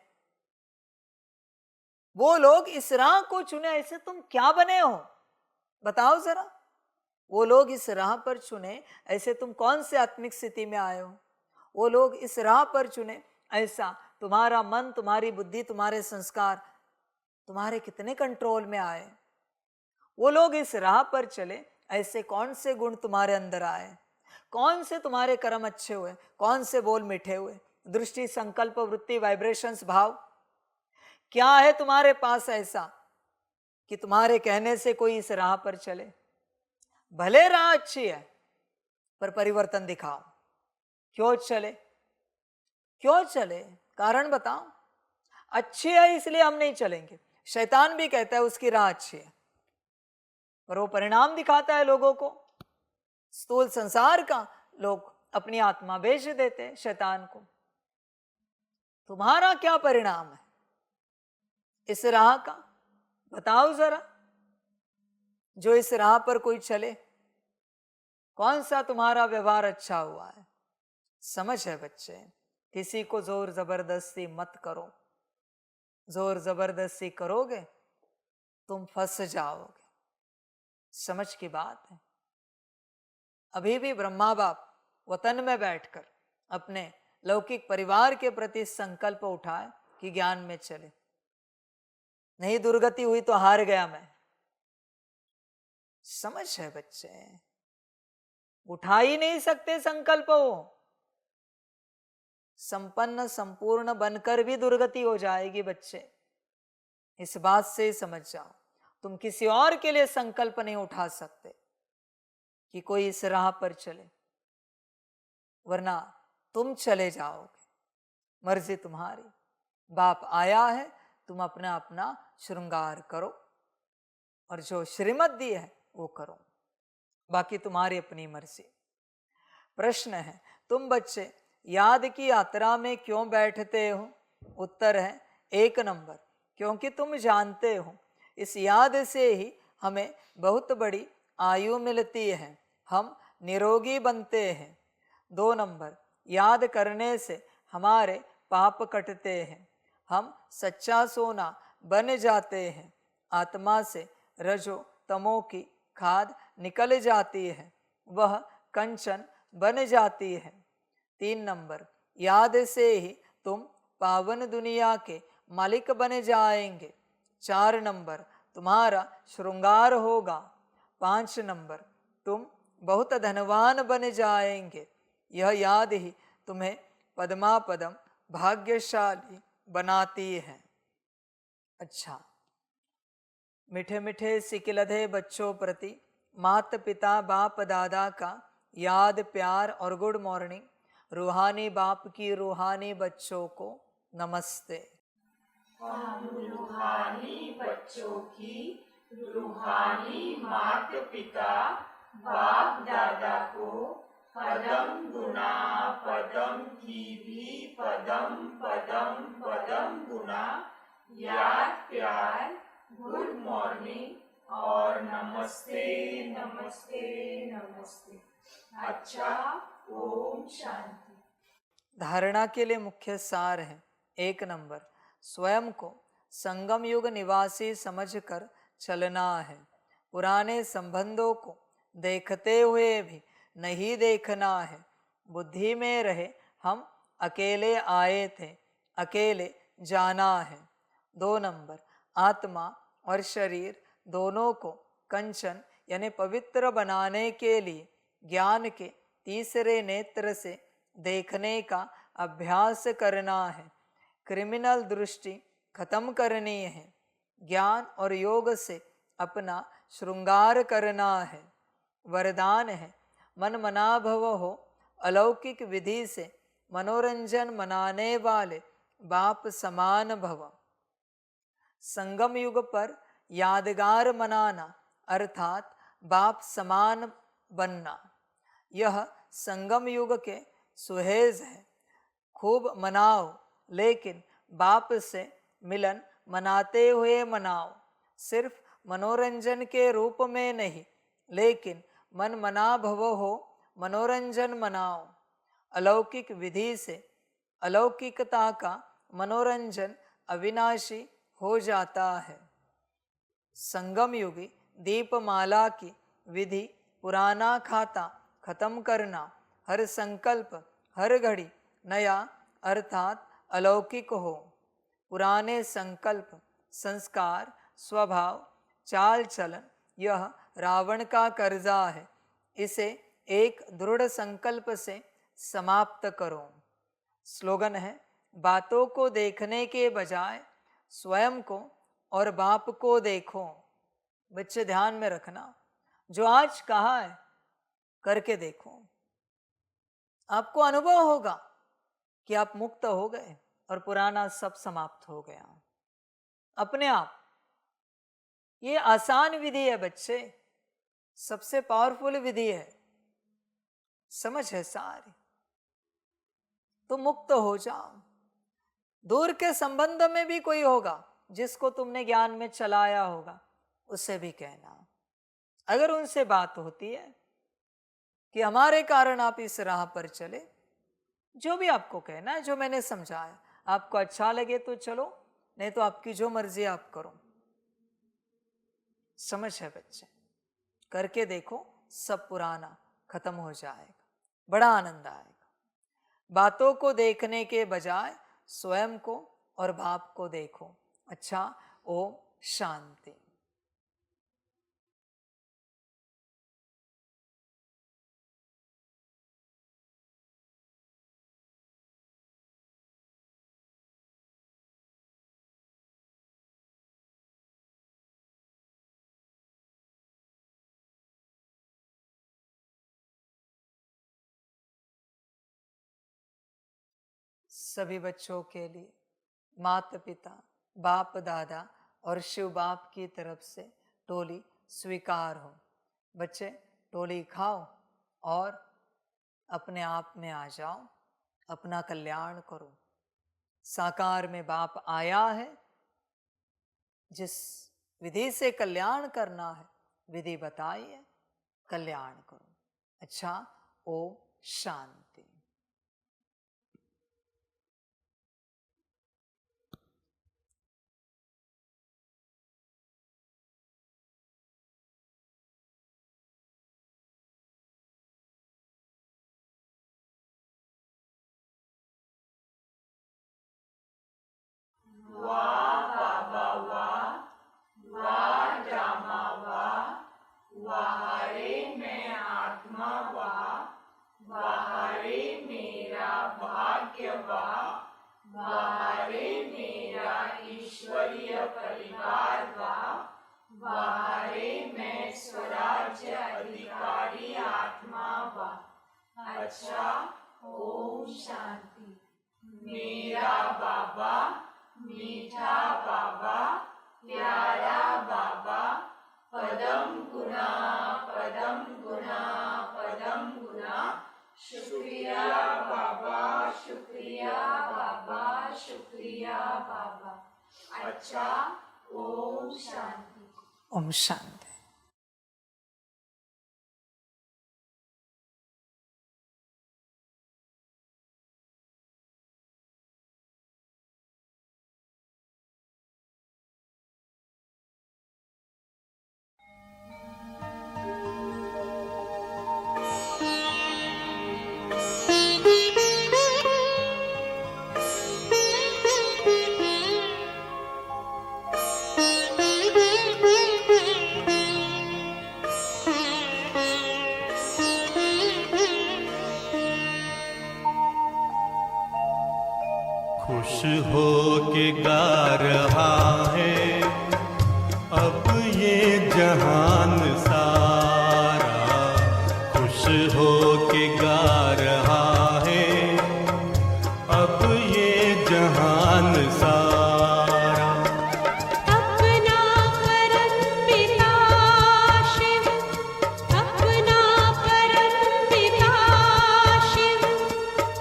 वो लोग इस राह को चुने, ऐसे तुम क्या बने हो बताओ जरा। वो लोग इस राह पर चुने, ऐसे तुम कौन से आत्मिक स्थिति में आए हो? वो लोग इस राह पर चुने, ऐसा तुम्हारा मन, तुम्हारी बुद्धि, तुम्हारे संस्कार तुम्हारे कितने कंट्रोल में आए? वो लोग इस राह पर चले, ऐसे कौन से गुण तुम्हारे अंदर आए? कौन से तुम्हारे कर्म अच्छे हुए? कौन से बोल मीठे हुए? दृष्टि, संकल्प, वृत्ति, वाइब्रेशंस, भाव क्या है तुम्हारे पास ऐसा कि तुम्हारे कहने से कोई इस राह पर चले? भले राह अच्छी है पर परिवर्तन दिखाओ। क्यों चले? क्यों चले? कारण बताओ। अच्छी है इसलिए हम नहीं चलेंगे। शैतान भी कहता है उसकी राह अच्छी है, पर वो परिणाम दिखाता है लोगों को। स्थूल संसार का लोग अपनी आत्मा बेच देते हैं शैतान को। तुम्हारा क्या परिणाम है इस राह का बताओ जरा। जो इस राह पर कोई चले, कौन सा तुम्हारा व्यवहार अच्छा हुआ है? समझ है बच्चे? किसी को जोर जबरदस्ती मत करो। जोर जबरदस्ती करोगे तुम फंस जाओगे। समझ की बात है। अभी भी ब्रह्मा बाप वतन में बैठकर अपने लौकिक परिवार के प्रति संकल्प उठाए कि ज्ञान में चले। नहीं दुर्गति हुई तो हार गया मैं। समझ है बच्चे? उठा ही नहीं सकते संकल्प वो। संपन्न संपूर्ण बनकर भी दुर्गति हो जाएगी बच्चे। इस बात से समझ जाओ, तुम किसी और के लिए संकल्प नहीं उठा सकते कि कोई इस राह पर चले, वरना तुम चले जाओगे। मर्जी तुम्हारी। बाप आया है, तुम अपना अपना श्रृंगार करो और जो श्रीमत दी है वो करो, बाकी तुम्हारी अपनी मर्जी। प्रश्न है, तुम बच्चे याद की यात्रा में क्यों बैठते हो? उत्तर है 1 नंबर, क्योंकि तुम जानते हो इस याद से ही हमें बहुत बड़ी आयु मिलती है, हम निरोगी बनते हैं। 2 नंबर, याद करने से हमारे पाप कटते हैं, हम सच्चा सोना बन जाते हैं, आत्मा से रजो तमो की खाद निकल जाती है, वह कंचन बन जाती है। 3 नंबर, याद से ही तुम पावन दुनिया के मालिक बन जाएंगे। 4 नंबर, तुम्हारा श्रृंगार होगा। 5 नंबर, तुम बहुत धनवान बन जाएंगे। यह याद ही तुम्हें पद्मापदम भाग्यशाली बनाती है। अच्छा, मीठे मीठे सिकिलधे बच्चों प्रति माता पिता बाप दादा का याद, प्यार और गुड मॉर्निंग। रूहानी बाप की रूहानी बच्चों को नमस्ते। हम रूहानी बच्चों की रूहानी माता पिता बाप दादा को पदम गुना पदम की भी पदम पदम पदम गुना याद प्यार गुड मॉर्निंग और नमस्ते नमस्ते नमस्ते। अच्छा, ओम शांति। धारणा के लिए मुख्य सार है। 1 नंबर, स्वयं को संगम युग निवासी समझकर चलना है। पुराने संबंधों को देखते हुए भी नहीं देखना है। बुद्धि में रहे हम अकेले आए थे, अकेले जाना है। 2 नंबर, आत्मा और शरीर दोनों को कंचन यानी पवित्र बनाने के लिए ज्ञान के तीसरे नेत्र से देखने का अभ्यास करना है। क्रिमिनल दृष्टि खत्म करनी है। ज्ञान और योग से अपना श्रृंगार करना है। वरदान है, मन मना भव हो। अलौकिक विधि से मनोरंजन मनाने वाले बाप समान भव। संगम युग पर यादगार मनाना अर्थात बाप समान बनना, यह संगम युग के सुहेज है। खूब मनाओ, लेकिन बाप से मिलन मनाते हुए मनाओ। सिर्फ मनोरंजन के रूप में नहीं, लेकिन मन मना भव हो, मनोरंजन मनाओ। अलौकिक विधि से अलौकिकता का मनोरंजन अविनाशी हो जाता है। संगम युगी दीपमाला की विधि पुराना खाता खत्म करना। हर संकल्प हर घड़ी नया अर्थात अलौकिक हो। पुराने संकल्प, संस्कार, स्वभाव, चाल चलन यह रावण का कर्जा है। इसे एक दृढ़ संकल्प से समाप्त करो। स्लोगन है, बातों को देखने के बजाय स्वयं को और बाप को देखो। बच्चे ध्यान में रखना, जो आज कहा है करके देखो। आपको अनुभव होगा कि आप मुक्त हो गए और पुराना सब समाप्त हो गया अपने आप। ये आसान विधि है बच्चे, सबसे पावरफुल विधि है। समझ है सारी, तो मुक्त हो जाओ। दूर के संबंध में भी कोई होगा जिसको तुमने ज्ञान में चलाया होगा, उससे भी कहना। अगर उनसे बात होती है कि हमारे कारण आप इस राह पर चले, जो भी आपको कहना है, जो मैंने समझाया, आपको अच्छा लगे तो चलो, नहीं तो आपकी जो मर्जी आप करो। समझ है बच्चे, करके देखो, सब पुराना खत्म हो जाएगा, बड़ा आनंद आएगा। बातों को देखने के बजाय स्वयं को और बाप को देखो। अच्छा, ओम शांति। सभी बच्चों के लिए माता पिता, बाप दादा और शिव बाप की तरफ से टोली स्वीकार हो। बच्चे टोली खाओ और अपने आप में आ जाओ, अपना कल्याण करो। साकार में बाप आया है, जिस विधि से कल्याण करना है विधि बताई है, कल्याण करो। अच्छा, ओम शांति। वाह बाबा वाह, वाह जामा वाह, वाहरे मैं आत्मा वाह, वाहरे मेरा भाग्य वाह, वाहरे मेरा ईश्वरीय परिवार वाह, वाहरे मैं स्वराज्य अधिकारी आत्मा वाह। अच्छा, ओम शांति। मेरा बाबा, मीठा बाबा, प्यारा बाबा, पदम गुना पदम गुना पदम गुना। शुक्रिया बाबा, शुक्रिया बाबा, शुक्रिया बाबा। अच्छा, ओम शांति। ओम शांति। खुश हो के गा रहा है अब ये जहान सारा, खुश हो के गा रहा है अब ये जहान सारा। अपना परम पिता शिव, अपना परम पिता शिव,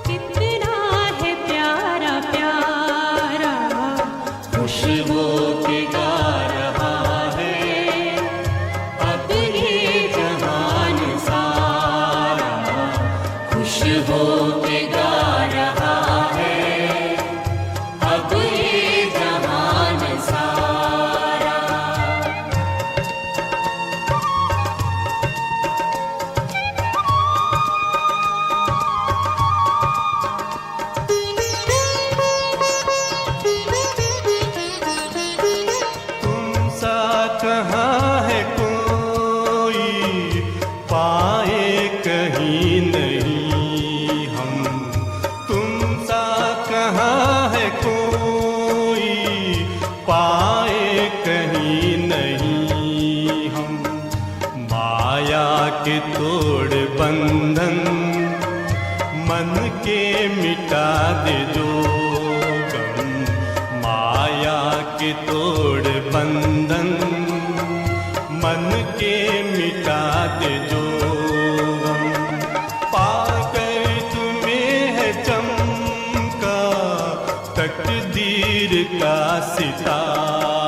कितना है प्यारा प्यारा। खुश हो के गा रहा है अब ये जहान सारा, खुश हो के गा रहा है अब ये जहान सारा। तुम सा कहाँ है कोई पाए कहीं नहीं हम, तुम सा कहाँ है कोई पाए कहीं नहीं हम। माया के तोड़ बंधन मन के मिटा दे जो गम, माया के तोड़ बंधन मन के मिटा दे जो गम। पाकर तुम्हें है चमका तकदीर का सितारा,